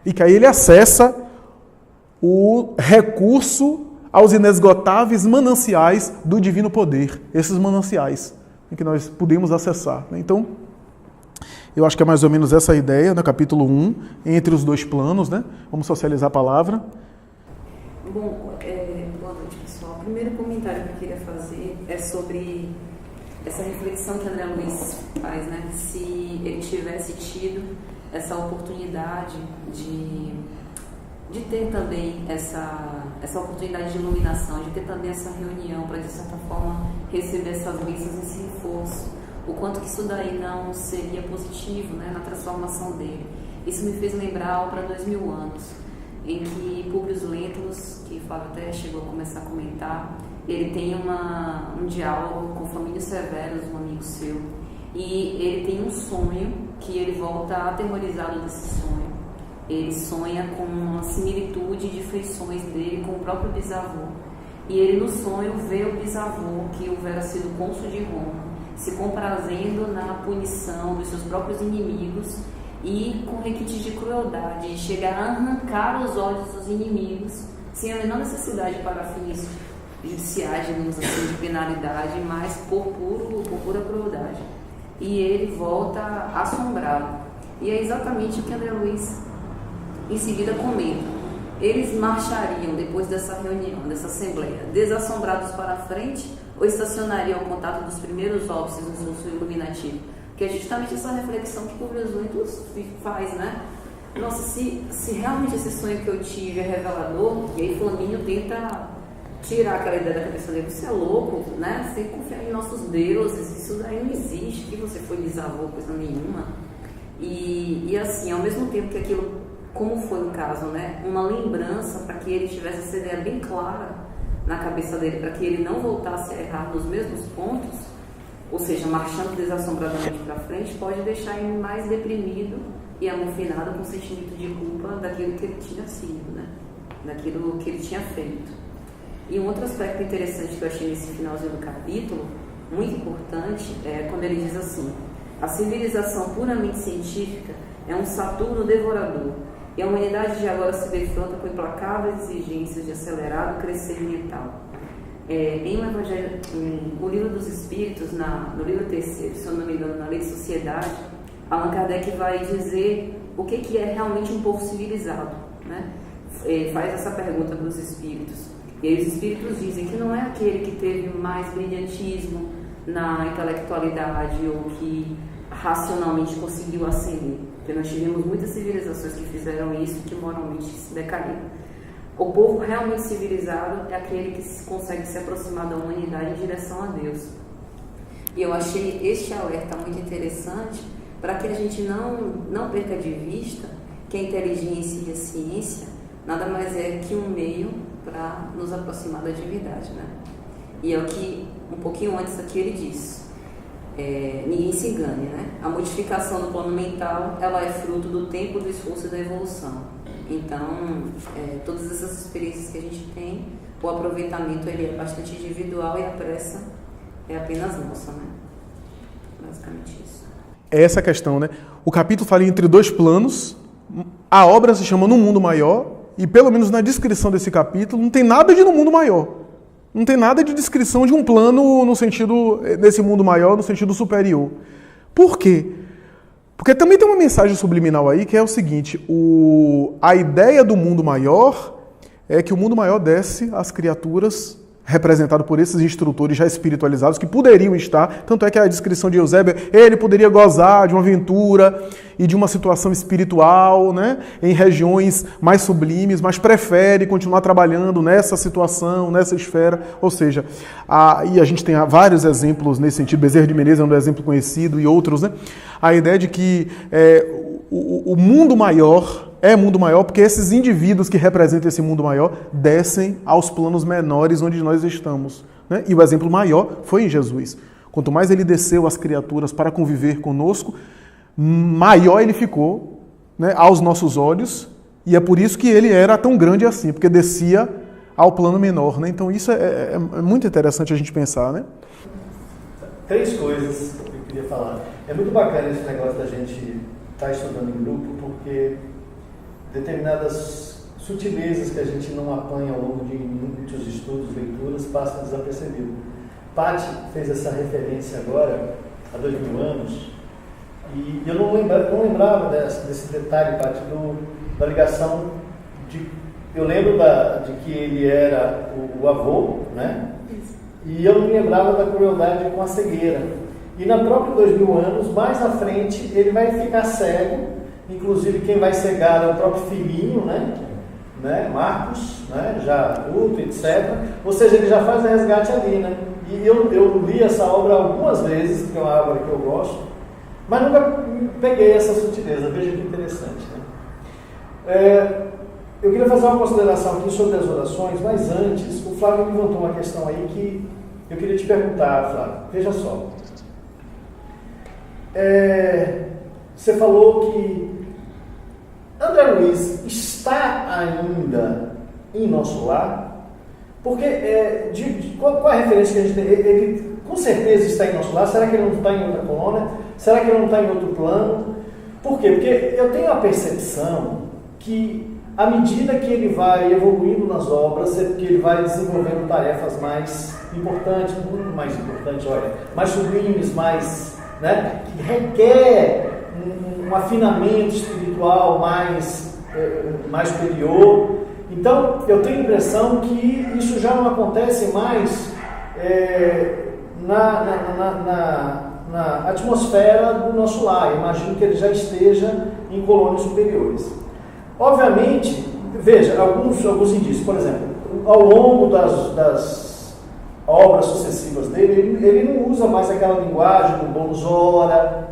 e que aí ele acessa o recurso aos inesgotáveis mananciais do divino poder, esses mananciais em que nós podemos acessar. Né? Então, eu acho que é mais ou menos essa a ideia, no capítulo 1, entre os dois planos, né? Vamos socializar a palavra. Bom, boa noite, pessoal. O primeiro comentário que eu queria fazer é sobre essa reflexão que André Luiz faz, né? Se ele tivesse tido essa oportunidade de ter também essa oportunidade de iluminação, de ter também essa reunião para, de certa forma, receber essas bênçãos, esse reforço, o quanto que isso daí não seria positivo, né, na transformação dele. Isso me fez lembrar a obra 2000 anos, em que Públio Lentulus, que o Flávio até chegou a começar a comentar, ele tem um diálogo com Flamínio Severus, um amigo seu, e ele tem um sonho que ele volta aterrorizado desse sonho. Ele sonha com uma similitude de feições dele com o próprio bisavô. E ele no sonho vê o bisavô, que houvera sido cônsul de Roma, se comprazendo na punição dos seus próprios inimigos e com requintes de crueldade, de chegar a arrancar os olhos dos inimigos, sem a menor necessidade para fins judiciais, digamos assim, de penalidade, mas por pura crueldade. E ele volta assombrado. E é exatamente o que André Luiz em seguida comenta. Eles marchariam depois dessa reunião, dessa assembleia, desassombrados para frente, ou estacionariam ao contato dos primeiros óbices no seu iluminativo? Que é justamente essa reflexão que Públio Lentulus faz, né? Nossa, se realmente esse sonho que eu tive é revelador, e aí Flamínio tenta tirar aquela ideia da cabeça dele, você é louco, né? Você confia em nossos deuses, isso daí não existe, que você foi bisavô, coisa nenhuma. E assim, ao mesmo tempo que aquilo, como foi o caso, né? Uma lembrança para que ele tivesse essa ideia bem clara na cabeça dele, para que ele não voltasse a errar nos mesmos pontos, ou seja, marchando desassombradamente para frente, pode deixar ele mais deprimido e amofinado com o sentimento de culpa daquilo que ele tinha sido, né? Daquilo que ele tinha feito. E um outro aspecto interessante que eu achei nesse finalzinho do capítulo, muito importante, é quando ele diz assim: a civilização puramente científica é um Saturno devorador, e a humanidade de agora se defronta com implacáveis exigências de acelerado crescer mental. O Livro dos Espíritos, no livro 3º, se eu não me engano, na Lei de Sociedade, Allan Kardec vai dizer o que é realmente um povo civilizado, né? Faz essa pergunta para os espíritos. E aí os espíritos dizem que não é aquele que teve mais brilhantismo na intelectualidade ou que racionalmente conseguiu ascender. Porque nós tivemos muitas civilizações que fizeram isso e que moralmente se decaíram. O povo realmente civilizado é aquele que consegue se aproximar da humanidade em direção a Deus. E eu achei este alerta muito interessante para que a gente não perca de vista que a inteligência e a ciência nada mais é que um meio para nos aproximar da divindade, né? E é o que, um pouquinho antes aqui ele diz, ninguém se engane, né? A modificação do plano mental, ela é fruto do tempo, do esforço e da evolução. Então, todas essas experiências que a gente tem, o aproveitamento ele é bastante individual e a pressa é apenas nossa, né? Basicamente isso. Essa é a questão, né? O capítulo fala entre dois planos, a obra se chama No Mundo Maior, e pelo menos na descrição desse capítulo não tem nada de No Mundo Maior. Não tem nada de descrição de um plano no sentido desse mundo maior, no sentido superior. Por quê? Porque também tem uma mensagem subliminal aí que é o seguinte, a ideia do mundo maior é que o mundo maior desce às criaturas representado por esses instrutores já espiritualizados que poderiam estar, tanto é que a descrição de Eusébio, ele poderia gozar de uma aventura e de uma situação espiritual, né, em regiões mais sublimes, mas prefere continuar trabalhando nessa situação, nessa esfera. Ou seja, e a gente tem vários exemplos nesse sentido. Bezerra de Menezes é um exemplo conhecido e outros, né? A ideia de que o mundo maior é mundo maior porque esses indivíduos que representam esse mundo maior descem aos planos menores onde nós estamos, né? E o exemplo maior foi em Jesus. Quanto mais ele desceu às criaturas para conviver conosco, maior ele ficou, né, aos nossos olhos, e é por isso que ele era tão grande assim, porque descia ao plano menor, né? Então isso é muito interessante a gente pensar, né? 3 coisas que eu queria falar. É muito bacana esse negócio da gente estar estudando em grupo, porque determinadas sutilezas que a gente não apanha ao longo de muitos estudos, leituras, passam desapercebido. Paty fez essa referência agora, há 2000 anos, e eu não lembrava desse detalhe, Paty, da ligação de... Eu lembro de que ele era o avô, né? E eu não me lembrava da crueldade com a cegueira. E na própria 2000 anos, mais à frente, ele vai ficar cego, inclusive quem vai cegar é o próprio filhinho, né? Marcos, né? Já adulto, etc. Ou seja, ele já faz o resgate ali, né? E eu li essa obra algumas vezes, porque é uma obra que eu gosto, mas nunca peguei essa sutileza. Veja que interessante, né? Eu queria fazer uma consideração aqui sobre as orações, mas antes, o Flávio me levantou uma questão aí que eu queria te perguntar, Flávio. Veja só. Você falou que André Luiz está ainda em nosso lar, porque qual é a referência que a gente tem? Ele com certeza está em nosso lar. Será que ele não está em outra colônia? Será que ele não está em outro plano? Por quê? Porque eu tenho a percepção que à medida que ele vai evoluindo nas obras, que ele vai desenvolvendo tarefas mais importantes, muito mais importantes, mais sublimes, mais, né, que requer um afinamento espiritual mais superior. Então, eu tenho a impressão que isso já não acontece mais na atmosfera do nosso lar. Eu imagino que ele já esteja em colônias superiores. Obviamente, veja, alguns indícios, por exemplo, ao longo das obras sucessivas dele, ele não usa mais aquela linguagem do bonus hora,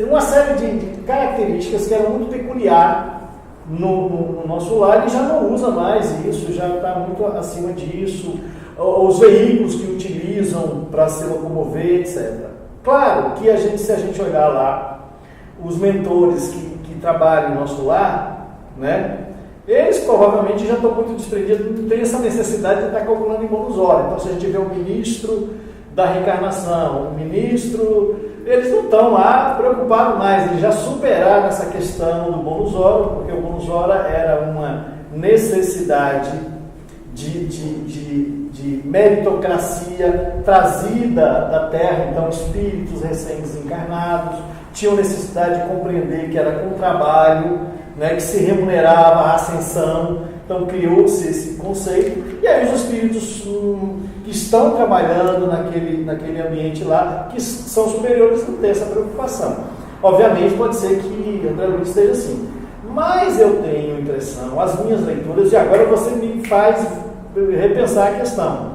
uma série de características que eram muito peculiar no nosso lar. Ele já não usa mais isso, já está muito acima disso, os veículos que utilizam para se locomover, etc. Claro que se a gente olhar lá, os mentores que trabalham no nosso lar, né, eles provavelmente já estão muito desprendidos, não tem essa necessidade de estar calculando em bônus hora. Então, se a gente vê o ministro da reencarnação, o ministro, eles não estão lá preocupados mais, eles já superaram essa questão do bônus hora, porque o bônus hora era uma necessidade de meritocracia trazida da Terra. Então, espíritos recém-desencarnados tinham necessidade de compreender que era com trabalho, né, que se remunerava a ascensão. Então criou-se esse conceito, e aí os espíritos que estão trabalhando naquele ambiente lá, que são superiores, não têm essa preocupação. Obviamente pode ser que André Luiz esteja assim, mas eu tenho a impressão, as minhas leituras, e agora você me faz repensar a questão.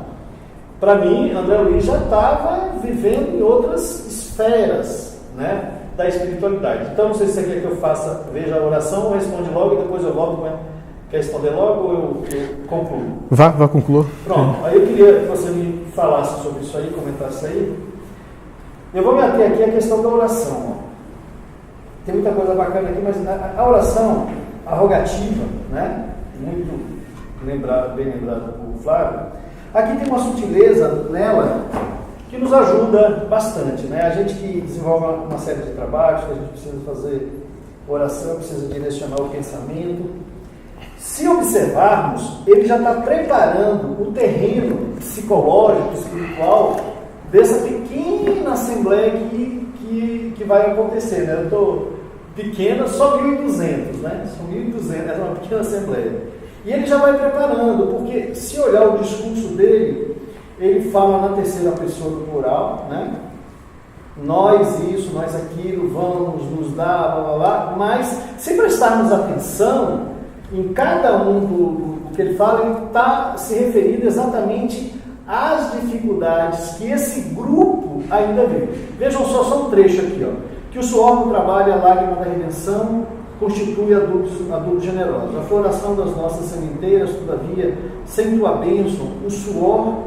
Para mim, André Luiz já estava vivendo em outras esferas, né, da espiritualidade. Então, não sei se você quer que eu veja a oração, ou responde logo e depois eu volto com ela. Quer responder logo ou eu concluo? Vá concluir. Pronto, aí eu queria que você me falasse sobre isso aí, comentasse isso aí. Eu vou me ater aqui à questão da oração. Tem muita coisa bacana aqui, mas a oração arrogativa, né? Muito bem lembrado por Flávio. Aqui tem uma sutileza nela que nos ajuda bastante, né? A gente que desenvolve uma série de trabalhos, que a gente precisa fazer oração, precisa direcionar o pensamento. Se observarmos, ele já está preparando o terreno psicológico, espiritual, dessa pequena assembleia que vai acontecer, né? Eu estou pequena, só 1.200, né? São 1.200, é uma pequena assembleia. E ele já vai preparando, porque se olhar o discurso dele, ele fala na terceira pessoa do plural, né? nós isso, nós aquilo, vamos nos dar, blá, blá, blá, mas se prestarmos atenção em cada um do que ele fala, ele está se referindo exatamente às dificuldades que esse grupo ainda vive. Vejam só um trecho aqui, ó. Que o suor do trabalho e a lágrima da redenção constitui adultos generosos. A floração das nossas sementeiras, todavia, sem tua bênção, o suor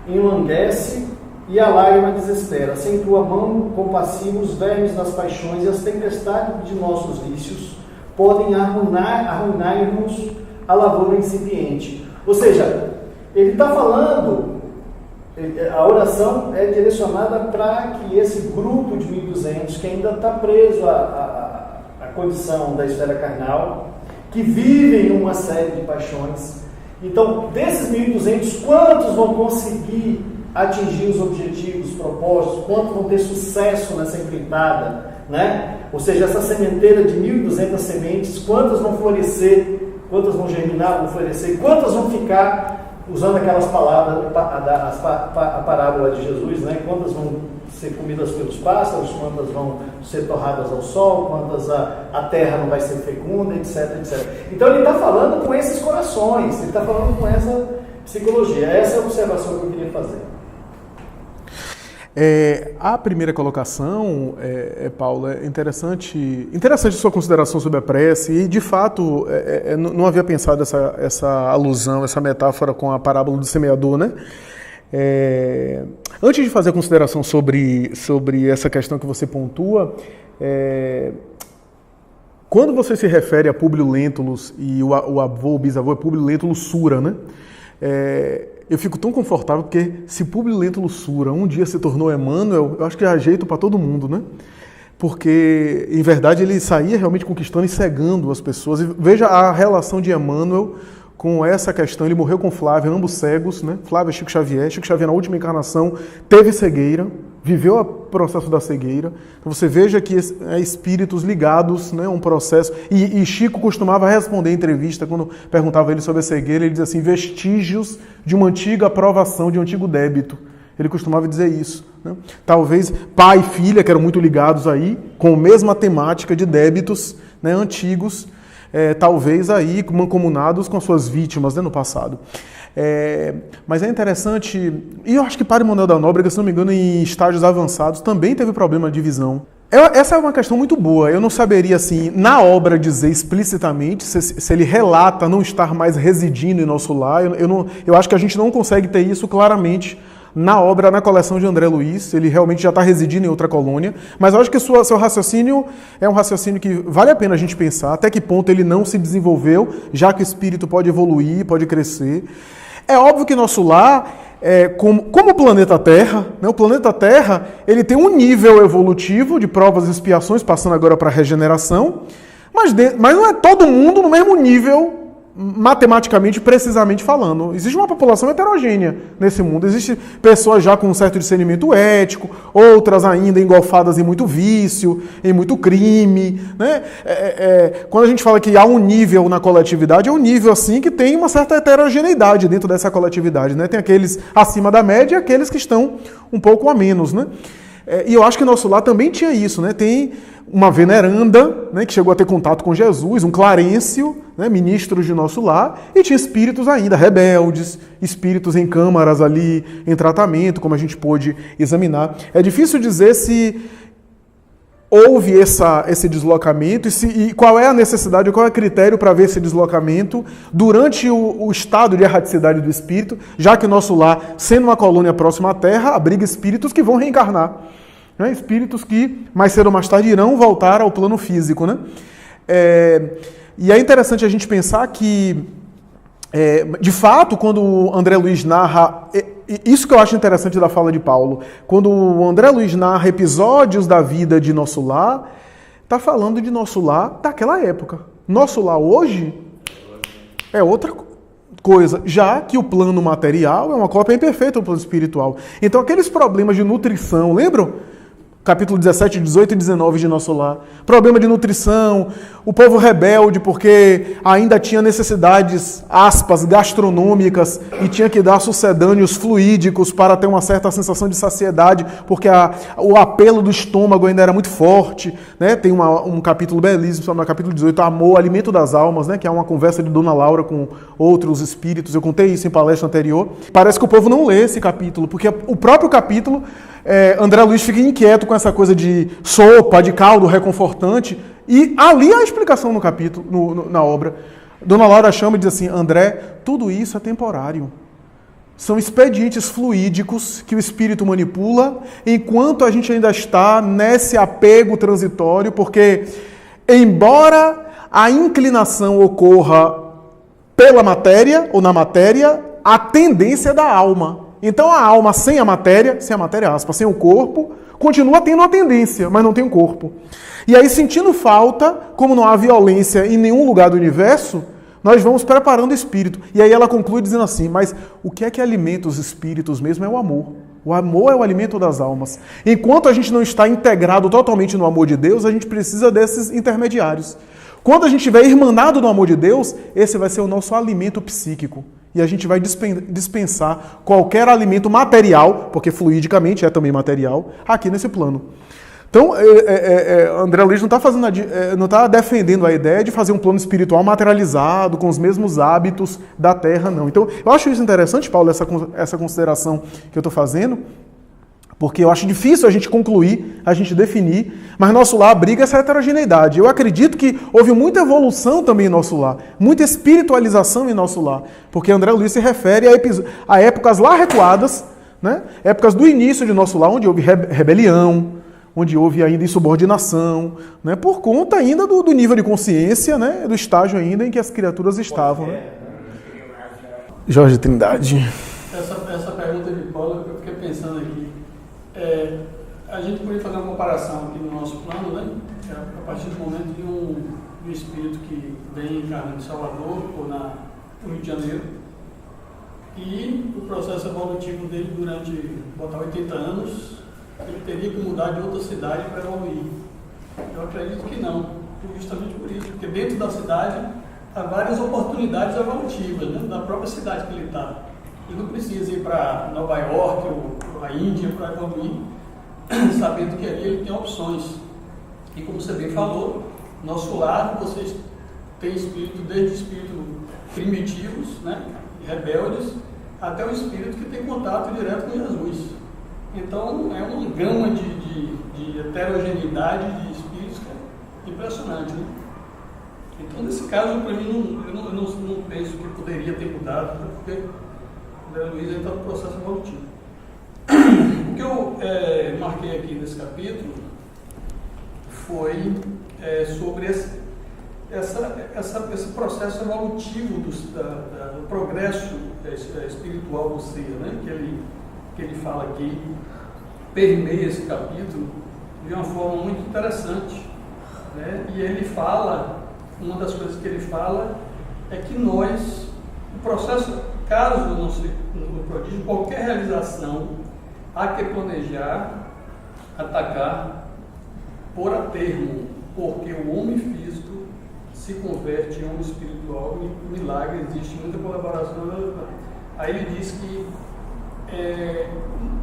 enlanguece e a lágrima desespera. Sem tua mão compassiva, os vermes das paixões e as tempestades de nossos vícios podem arruinar-nos a lavoura incipiente. Ou seja, ele está falando, a oração é direcionada para que esse grupo de 1.200 que ainda está preso à condição da esfera carnal, que vivem uma série de paixões. Então, desses 1.200, quantos vão conseguir atingir os objetivos propostos? Quantos vão ter sucesso nessa empreitada? Né? Ou seja, essa sementeira de 1.200 sementes, quantas vão florescer? Quantas vão germinar, vão florescer? Quantas vão ficar, usando aquelas palavras, a parábola de Jesus, né? Quantas vão ser comidas pelos pássaros, quantas vão ser torradas ao sol, quantas a terra não vai ser fecunda, etc, etc. Então ele está falando com esses corações, ele está falando com essa psicologia. Essa é a observação que eu queria fazer. A primeira colocação, Paulo, é interessante a sua consideração sobre a prece, e de fato não havia pensado essa alusão, essa metáfora com a parábola do semeador, né? Antes de fazer a consideração sobre essa questão que você pontua, quando você se refere a Públio Lentulus, e o bisavô é Públio Lentulus Sura, né? Eu fico tão confortável porque se Públio Lentulus Sura um dia se tornou Emmanuel, eu acho que há jeito para todo mundo, né? Porque, em verdade, ele saía realmente conquistando e cegando as pessoas. E veja a relação de Emmanuel com essa questão. Ele morreu com Flávio, ambos cegos, né? Flávio é Chico Xavier. Chico Xavier, na última encarnação, teve cegueira, viveu o processo da cegueira. Então você veja que espíritos ligados, né, a um processo. E Chico costumava responder em entrevista, quando perguntava ele sobre a cegueira, ele dizia assim, vestígios de uma antiga aprovação, de um antigo débito. Ele costumava dizer isso, né? Talvez pai e filha, que eram muito ligados aí, com a mesma temática de débitos, né, antigos, talvez aí mancomunados com suas vítimas, né, no passado. Mas é interessante, e eu acho que Padre Manuel da Nóbrega, se não me engano, em estágios avançados, também teve problema de visão. Essa é uma questão muito boa. Eu não saberia, assim, na obra dizer explicitamente se ele relata não estar mais residindo em nosso lar. Eu acho que a gente não consegue ter isso claramente na obra, na coleção de André Luiz. Ele realmente já está residindo em outra colônia. Mas eu acho que seu raciocínio é um raciocínio que vale a pena a gente pensar até que ponto ele não se desenvolveu, já que o espírito pode evoluir, pode crescer. É óbvio que nosso lar, como o planeta Terra, né, o planeta Terra ele tem um nível evolutivo de provas e expiações, passando agora para a regeneração, mas não é todo mundo no mesmo nível, matematicamente, precisamente falando. Existe uma população heterogênea nesse mundo. Existem pessoas já com um certo discernimento ético, outras ainda engolfadas em muito vício, em muito crime, né? Quando a gente fala que há um nível na coletividade, é um nível assim que tem uma certa heterogeneidade dentro dessa coletividade, né? Tem aqueles acima da média e aqueles que estão um pouco a menos, né? E eu acho que nosso lar também tinha isso, né? Tem uma veneranda, né, que chegou a ter contato com Jesus, um Clarencio, né, ministro de nosso lar, e tinha espíritos ainda rebeldes, espíritos em câmaras ali, em tratamento, como a gente pôde examinar. É difícil dizer se houve esse deslocamento e qual é a necessidade, qual é o critério para ver esse deslocamento durante o estado de erraticidade do espírito, já que o nosso lar, sendo uma colônia próxima à Terra, abriga espíritos que vão reencarnar. Né? Espíritos que, mais cedo ou mais tarde, irão voltar ao plano físico. Né? E é interessante a gente pensar que, de fato, quando o André Luiz narra... Isso que eu acho interessante da fala de Paulo. Quando o André Luiz narra episódios da vida de nosso lar, está falando de nosso lar daquela época. Nosso lar hoje é outra coisa, já que o plano material é uma cópia imperfeita do plano espiritual. Então, aqueles problemas de nutrição, lembram? capítulo 17, 18 e 19 de Nosso Lar. Problema de nutrição, o povo rebelde porque ainda tinha necessidades, aspas, gastronômicas e tinha que dar sucedâneos fluídicos para ter uma certa sensação de saciedade, porque o apelo do estômago ainda era muito forte, né? Tem um capítulo belíssimo, no capítulo 18, Amor, Alimento das Almas, né? Que é uma conversa de Dona Laura com outros espíritos. Eu contei isso em palestra anterior. Parece que o povo não lê esse capítulo, porque o próprio capítulo, André Luiz fica inquieto com essa coisa de sopa, de caldo reconfortante, e ali há a explicação no capítulo, na obra. Dona Laura chama e diz assim: André, tudo isso é temporário. São expedientes fluídicos que o espírito manipula enquanto a gente ainda está nesse apego transitório, porque embora a inclinação ocorra pela matéria ou na matéria, a tendência é da alma. Então a alma sem a matéria aspas, sem o corpo, continua tendo uma tendência, mas não tem um corpo. E aí, sentindo falta, como não há violência em nenhum lugar do universo, nós vamos preparando o espírito. E aí ela conclui dizendo assim: mas o que é que alimenta os espíritos mesmo é o amor. O amor é o alimento das almas. Enquanto a gente não está integrado totalmente no amor de Deus, a gente precisa desses intermediários. Quando a gente estiver irmanado no amor de Deus, esse vai ser o nosso alimento psíquico. E a gente vai dispensar qualquer alimento material, porque fluidicamente é também material, aqui nesse plano. Então, André Luiz não está defendendo a ideia de fazer um plano espiritual materializado, com os mesmos hábitos da Terra, não. Então, eu acho isso interessante, Paulo, essa consideração que eu estou fazendo, porque eu acho difícil a gente concluir, a gente definir, mas Nosso Lar abriga essa heterogeneidade. Eu acredito que houve muita evolução também em Nosso Lar, muita espiritualização em Nosso Lar, porque André Luiz se refere a épocas lá recuadas, né? Épocas do início de Nosso Lar, onde houve rebelião, onde houve ainda insubordinação, né? Por conta ainda do nível de consciência, né? Do estágio ainda em que as criaturas estavam. Né? Jorge Trindade. Essa pergunta de Paulo, eu fiquei pensando aqui. A gente poderia fazer uma comparação aqui no nosso plano, né? A partir do momento de um espírito que vem encarnando em Salvador ou no Rio de Janeiro, e o processo evolutivo dele durante, botar 80 anos, ele teria que mudar de outra cidade para evoluir. Eu acredito que não, justamente por isso, porque dentro da cidade há várias oportunidades evolutivas, né? Da própria cidade que ele está. Ele não precisa ir para Nova York ou a Índia para evoluir, sabendo que ali ele tem opções. E como você bem falou, Nosso Lar, vocês têm espírito, desde espíritos primitivos, né, rebeldes, até o espírito que tem contato direto com Jesus. Então é uma gama de heterogeneidade de espíritos que é impressionante, né? Então nesse caso, para mim, eu não penso que poderia ter mudado, porque André Luiz está no processo evolutivo. O que eu marquei aqui nesse capítulo foi sobre esse processo evolutivo do progresso espiritual do ser, né? que ele fala aqui, permeia esse capítulo de uma forma muito interessante, né? E ele fala, uma das coisas que ele fala é que o processo, caso não se prodígio, qualquer realização, há que planejar, atacar, pôr a termo, porque o homem físico se converte em homem espiritual e milagre, existe muita colaboração. Aí ele diz que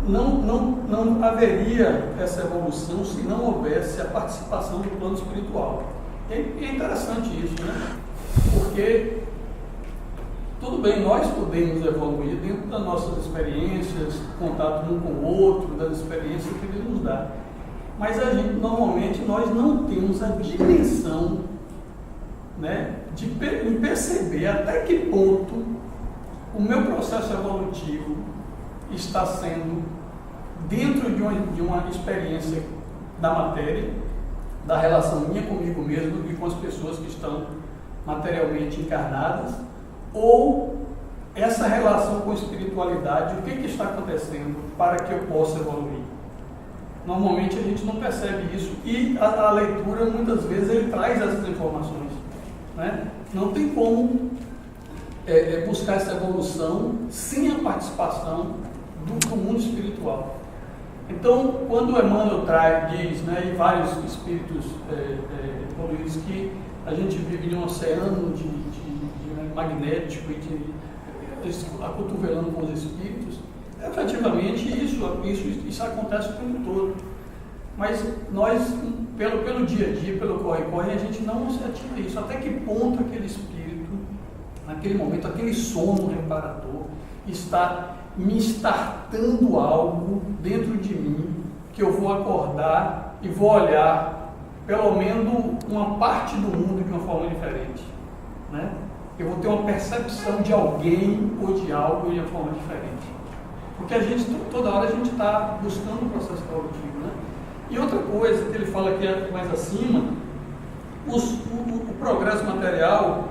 não haveria essa evolução se não houvesse a participação do plano espiritual. É interessante isso, né? Porque tudo bem, nós podemos evoluir dentro das nossas experiências, contato um com o outro, das experiências que ele nos dá. Mas normalmente nós não temos a dimensão, né, de perceber até que ponto o meu processo evolutivo está sendo dentro de uma experiência da matéria, da relação minha comigo mesmo e com as pessoas que estão materialmente encarnadas, ou essa relação com a espiritualidade, o que está acontecendo para que eu possa evoluir. Normalmente a gente não percebe isso e a leitura muitas vezes ele traz essas informações, né? Não tem como buscar essa evolução sem a participação do mundo espiritual. Então, quando Emmanuel diz, né, e vários espíritos evoluídos, que a gente vive em um oceano de magnético e acotovelando com os espíritos, efetivamente isso acontece o tempo todo. Mas nós, pelo dia a dia, pelo corre-corre, a gente não se ativa isso. Até que ponto aquele espírito, naquele momento, aquele sono reparador, está me startando algo dentro de mim, que eu vou acordar e vou olhar, pelo menos, uma parte do mundo de uma forma diferente, né? Eu vou ter uma percepção de alguém ou de algo de uma forma diferente. Porque a gente, toda hora, a gente está buscando o processo evolutivo, né? E outra coisa que ele fala aqui mais acima, o progresso material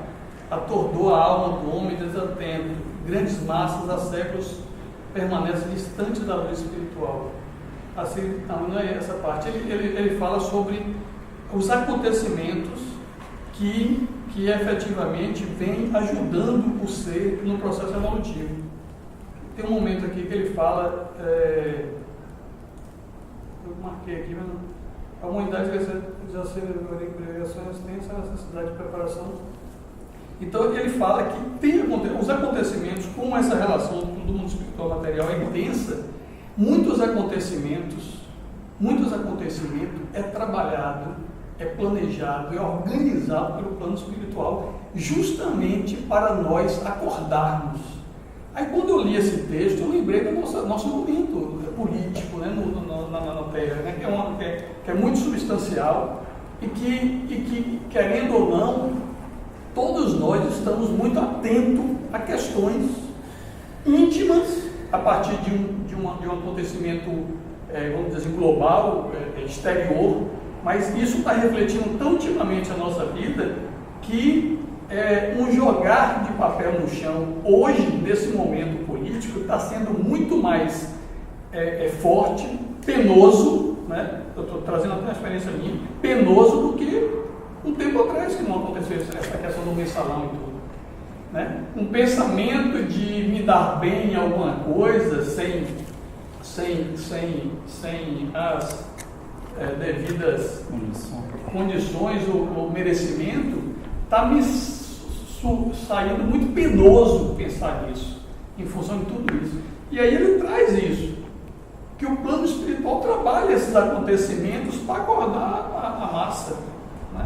atordou a alma do homem desatento. Grandes massas há séculos permanecem distantes da luz espiritual. Assim, não é essa parte. Ele fala sobre os acontecimentos que efetivamente vêm ajudando o ser no processo evolutivo. Tem um momento aqui que ele fala, eu marquei aqui, mas a humanidade já se obrigações tem essa necessidade de preparação. Então ele fala que os acontecimentos, como essa relação do mundo espiritual material é intensa, muitos acontecimentos é trabalhado, é planejado, é organizado pelo plano espiritual, justamente para nós acordarmos. Aí quando eu li esse texto, eu lembrei do nosso momento político, né, na Terra, né, que é muito substancial e que, querendo ou não, todos nós estamos muito atentos a questões íntimas a partir de um acontecimento, vamos dizer assim, global, exterior, mas isso está refletindo tão intimamente a nossa vida que um jogar de papel no chão, hoje, nesse momento político, está sendo muito mais forte, penoso, né? Eu estou trazendo até uma experiência minha, penoso do que um tempo atrás, que não aconteceu essa questão do mensalão e tudo. Né? Um pensamento de me dar bem em alguma coisa, sem as devidas condições ou merecimento, está me saindo muito penoso pensar nisso, em função de tudo isso. E aí ele traz isso, que o plano espiritual trabalha esses acontecimentos para acordar a massa. Né?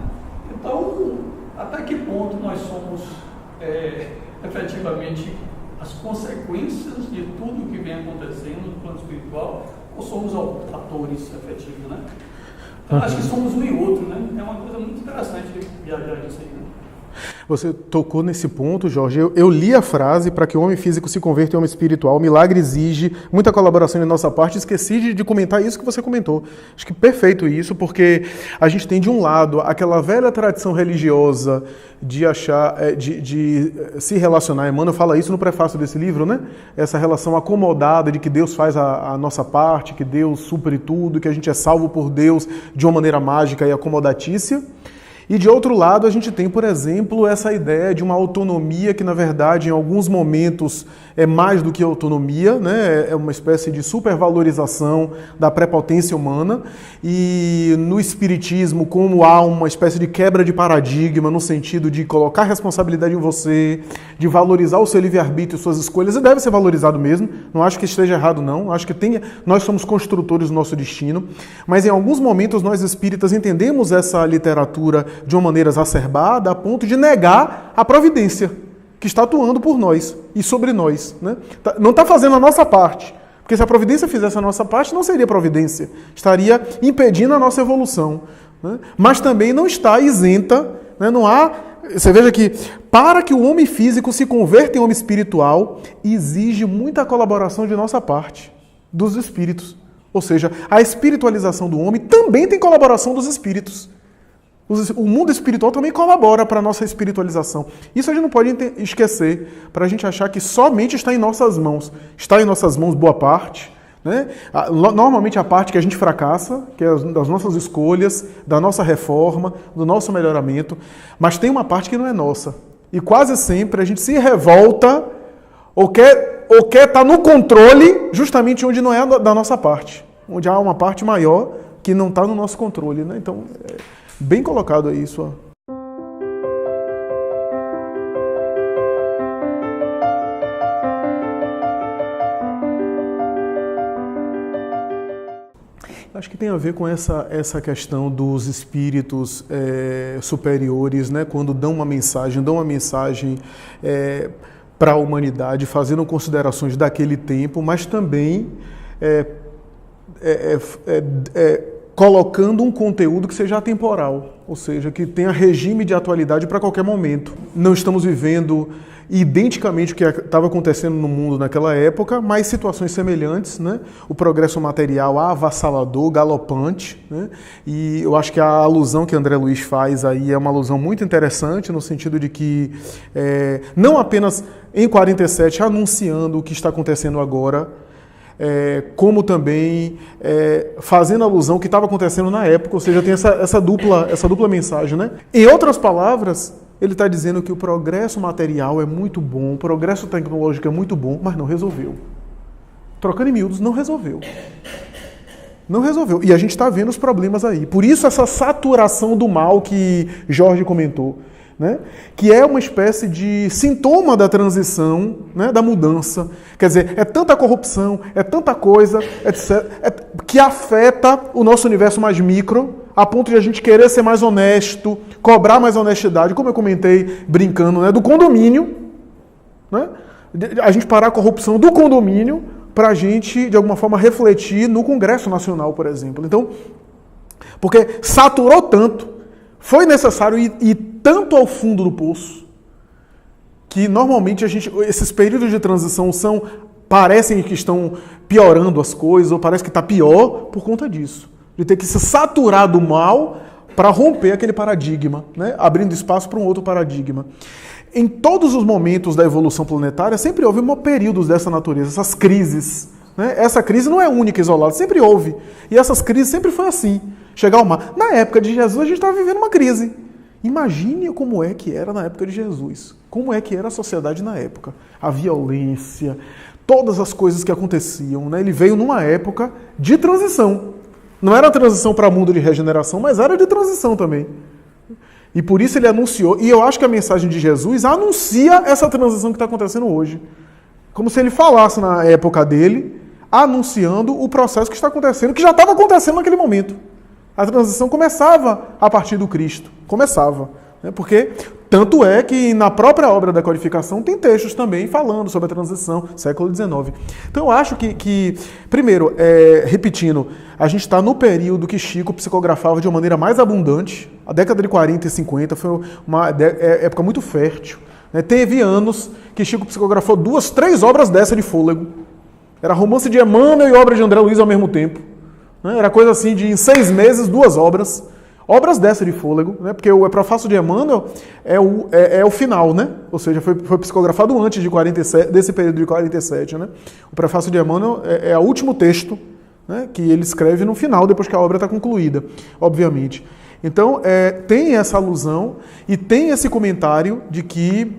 Então, até que ponto nós somos efetivamente as consequências de tudo que vem acontecendo no plano espiritual, ou somos atores efetivos, né? Então, acho que somos um e outro, né? É uma coisa muito interessante viajar disso aí, né? Você tocou nesse ponto, Jorge. Eu li a frase: para que o homem físico se converta em homem espiritual, o milagre exige muita colaboração de nossa parte. Esqueci de comentar isso que você comentou. Acho que perfeito isso, porque a gente tem de um lado aquela velha tradição religiosa de achar, de se relacionar. Emmanuel fala isso no prefácio desse livro, né? Essa relação acomodada de que Deus faz a nossa parte, que Deus supre tudo, que a gente é salvo por Deus de uma maneira mágica e acomodatícia. E de outro lado, a gente tem, por exemplo, essa ideia de uma autonomia que, na verdade, em alguns momentos é mais do que autonomia, né? É uma espécie de supervalorização da prepotência humana. E no Espiritismo, como há uma espécie de quebra de paradigma no sentido de colocar responsabilidade em você, de valorizar o seu livre-arbítrio e suas escolhas, e deve ser valorizado mesmo, não acho que esteja errado não, acho que nós somos construtores do nosso destino, mas em alguns momentos nós espíritas entendemos essa literatura de uma maneira exacerbada a ponto de negar a providência que está atuando por nós e sobre nós. Né? Não está fazendo a nossa parte, porque se a providência fizesse a nossa parte, não seria providência, estaria impedindo a nossa evolução. Né? Mas também não está isenta, né? Não há... Você veja que para que o homem físico se converta em homem espiritual, exige muita colaboração de nossa parte, dos espíritos. Ou seja, a espiritualização do homem também tem colaboração dos espíritos. O mundo espiritual também colabora para a nossa espiritualização. Isso a gente não pode esquecer, para a gente achar que somente está em nossas mãos. Está em nossas mãos boa parte. Né? Normalmente a parte que a gente fracassa, que é das nossas escolhas, da nossa reforma, do nosso melhoramento, mas tem uma parte que não é nossa. E quase sempre a gente se revolta ou quer estar no controle justamente onde não é da nossa parte. onde há uma parte maior que não está no nosso controle, né? Então, bem colocado aí isso. Acho que tem a ver com essa questão dos espíritos superiores, né? Quando dão uma mensagem para a humanidade, fazendo considerações daquele tempo, mas também colocando um conteúdo que seja atemporal, ou seja, que tenha regime de atualidade para qualquer momento. Não estamos vivendo identicamente o que estava acontecendo no mundo naquela época, mas situações semelhantes, né? O progresso material avassalador, galopante, né? E eu acho que a alusão que André Luiz faz aí é uma alusão muito interessante, no sentido de que não apenas em 47 anunciando o que está acontecendo agora, como também fazendo alusão ao que estava acontecendo na época, ou seja, tem essa dupla mensagem, né? Em outras palavras, ele está dizendo que o progresso material é muito bom, o progresso tecnológico é muito bom, mas não resolveu. Trocando em miúdos, não resolveu. Não resolveu. E a gente está vendo os problemas aí. Por isso essa saturação do mal que Jorge comentou, né? Que é uma espécie de sintoma da transição, né? Da mudança. Quer dizer, é tanta corrupção, é tanta coisa, etc., que afeta o nosso universo mais micro, a ponto de a gente querer ser mais honesto, cobrar mais honestidade, como eu comentei brincando, né? Do condomínio, né? A gente parar a corrupção do condomínio para a gente, de alguma forma, refletir no Congresso Nacional, por exemplo. Então, porque saturou tanto, foi necessário ir tanto ao fundo do poço, que normalmente esses períodos de transição parecem que estão piorando as coisas, ou parece que está pior por conta disso. De ter que se saturar do mal para romper aquele paradigma, né? Abrindo espaço para um outro paradigma. Em todos os momentos da evolução planetária, sempre houve períodos dessa natureza, essas crises, né? Essa crise não é única, isolada, sempre houve. E essas crises sempre foi assim. Chegar ao mar. Na época de Jesus, a gente estava vivendo uma crise. Imagine como é que era na época de Jesus. Como é que era a sociedade na época. A violência, todas as coisas que aconteciam, né? Ele veio numa época de transição. Não era transição para mundo de regeneração, mas era de transição também. E por isso ele anunciou, e eu acho que a mensagem de Jesus anuncia essa transição que está acontecendo hoje. Como se ele falasse na época dele, anunciando o processo que está acontecendo, que já estava acontecendo naquele momento. A transição começava a partir do Cristo. Começava. Né? Porque tanto é que na própria obra da codificação tem textos também falando sobre a transição, século XIX. Então eu acho que primeiro, repetindo, a gente está no período que Chico psicografava de uma maneira mais abundante. A década de 40 e 50 foi uma época muito fértil. Né? Teve anos que Chico psicografou 2, 3 obras dessa de fôlego. Era Romance de Emmanuel e obra de André Luiz ao mesmo tempo. Né? Era coisa assim de, em 6 meses, 2 obras. Obras dessa de fôlego, né? Porque o Prefácio de Emmanuel é o final, né? Ou seja, foi psicografado antes de 47, desse período de 47, né? O Prefácio de Emmanuel é o último texto, né? Que ele escreve no final, depois que a obra está concluída, obviamente. Então, tem essa alusão e tem esse comentário de que,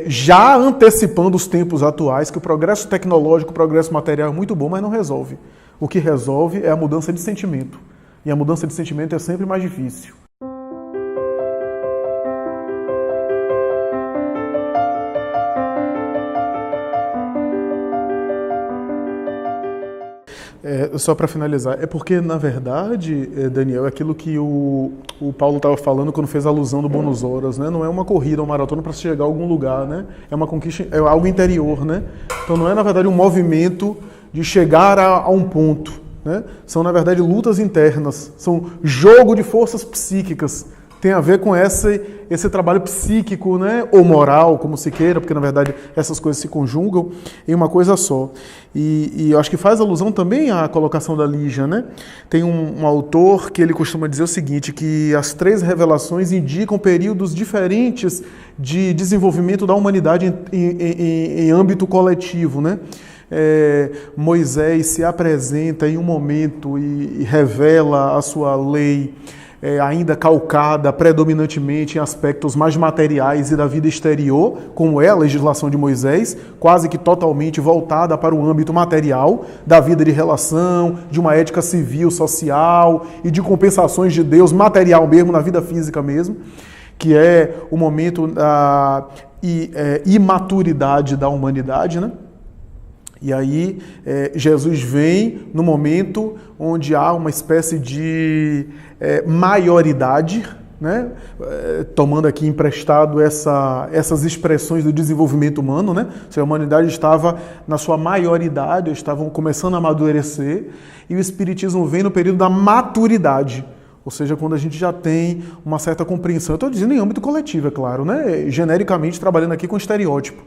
já antecipando os tempos atuais, que o progresso tecnológico, o progresso material é muito bom, mas não resolve. O que resolve é a mudança de sentimento. E a mudança de sentimento é sempre mais difícil. Só para finalizar, é porque, na verdade, Daniel, é aquilo que o Paulo estava falando quando fez a alusão do bônus horas, né? Não é uma corrida, uma maratona para chegar a algum lugar, né? É uma conquista, é algo interior, né? Então não é, na verdade, um movimento de chegar a um ponto. Né? São, na verdade, lutas internas, são jogo de forças psíquicas, tem a ver com esse trabalho psíquico, né? Ou moral, como se queira, porque, na verdade, essas coisas se conjugam em uma coisa só. E eu acho que faz alusão também à colocação da Lígia, né? Tem um autor que ele costuma dizer o seguinte, que as 3 revelações indicam períodos diferentes de desenvolvimento da humanidade em âmbito coletivo, né? Moisés se apresenta em um momento e revela a sua lei ainda calcada predominantemente em aspectos mais materiais e da vida exterior, como é a legislação de Moisés, quase que totalmente voltada para o âmbito material, da vida de relação, de uma ética civil, social e de compensações de Deus material mesmo, na vida física mesmo, que é o momento da imaturidade da humanidade, né? E aí Jesus vem no momento onde há uma espécie de maioridade, né? Tomando aqui emprestado essas expressões do desenvolvimento humano, né? Se a humanidade estava na sua maioridade, estavam começando a amadurecer, e o Espiritismo vem no período da maturidade. Ou seja, quando a gente já tem uma certa compreensão. Eu estou dizendo em âmbito coletivo, é claro, né? Genericamente, trabalhando aqui com estereótipo.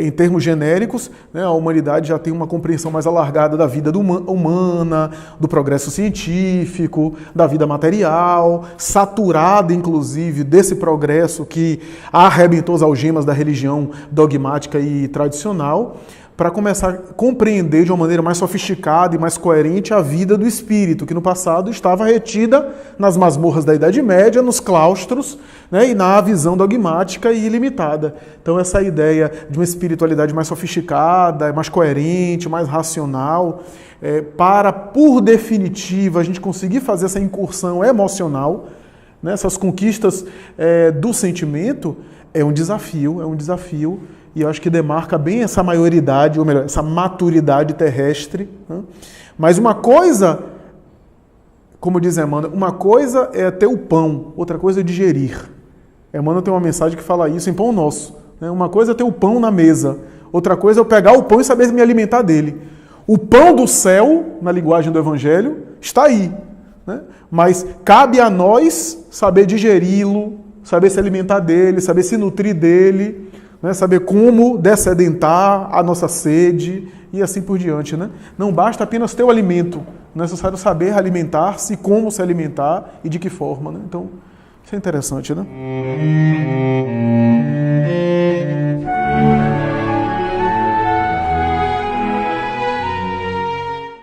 Em termos genéricos, né, a humanidade já tem uma compreensão mais alargada da vida humana, do progresso científico, da vida material, saturada, inclusive, desse progresso que arrebentou as algemas da religião dogmática e tradicional, para começar a compreender de uma maneira mais sofisticada e mais coerente a vida do espírito, que no passado estava retida nas masmorras da Idade Média, nos claustros, né, e na visão dogmática e ilimitada. Então essa ideia de uma espiritualidade mais sofisticada, mais coerente, mais racional, para, por definitiva, a gente conseguir fazer essa incursão emocional, né, essas conquistas do sentimento, é um desafio, e eu acho que demarca bem essa maioridade, ou melhor, essa maturidade terrestre. Né? Mas uma coisa, como diz Emmanuel, uma coisa é ter o pão, outra coisa é digerir. Emmanuel tem uma mensagem que fala isso em Pão Nosso. Né? Uma coisa é ter o pão na mesa, outra coisa é eu pegar o pão e saber me alimentar dele. O pão do céu, na linguagem do Evangelho, está aí. Né? Mas cabe a nós saber digeri-lo, saber se alimentar dele, saber se nutrir dele, né, saber como dessedentar a nossa sede e assim por diante. Né? Não basta apenas ter o alimento, é necessário saber alimentar-se, como se alimentar e de que forma. Né? Então, isso é interessante, né?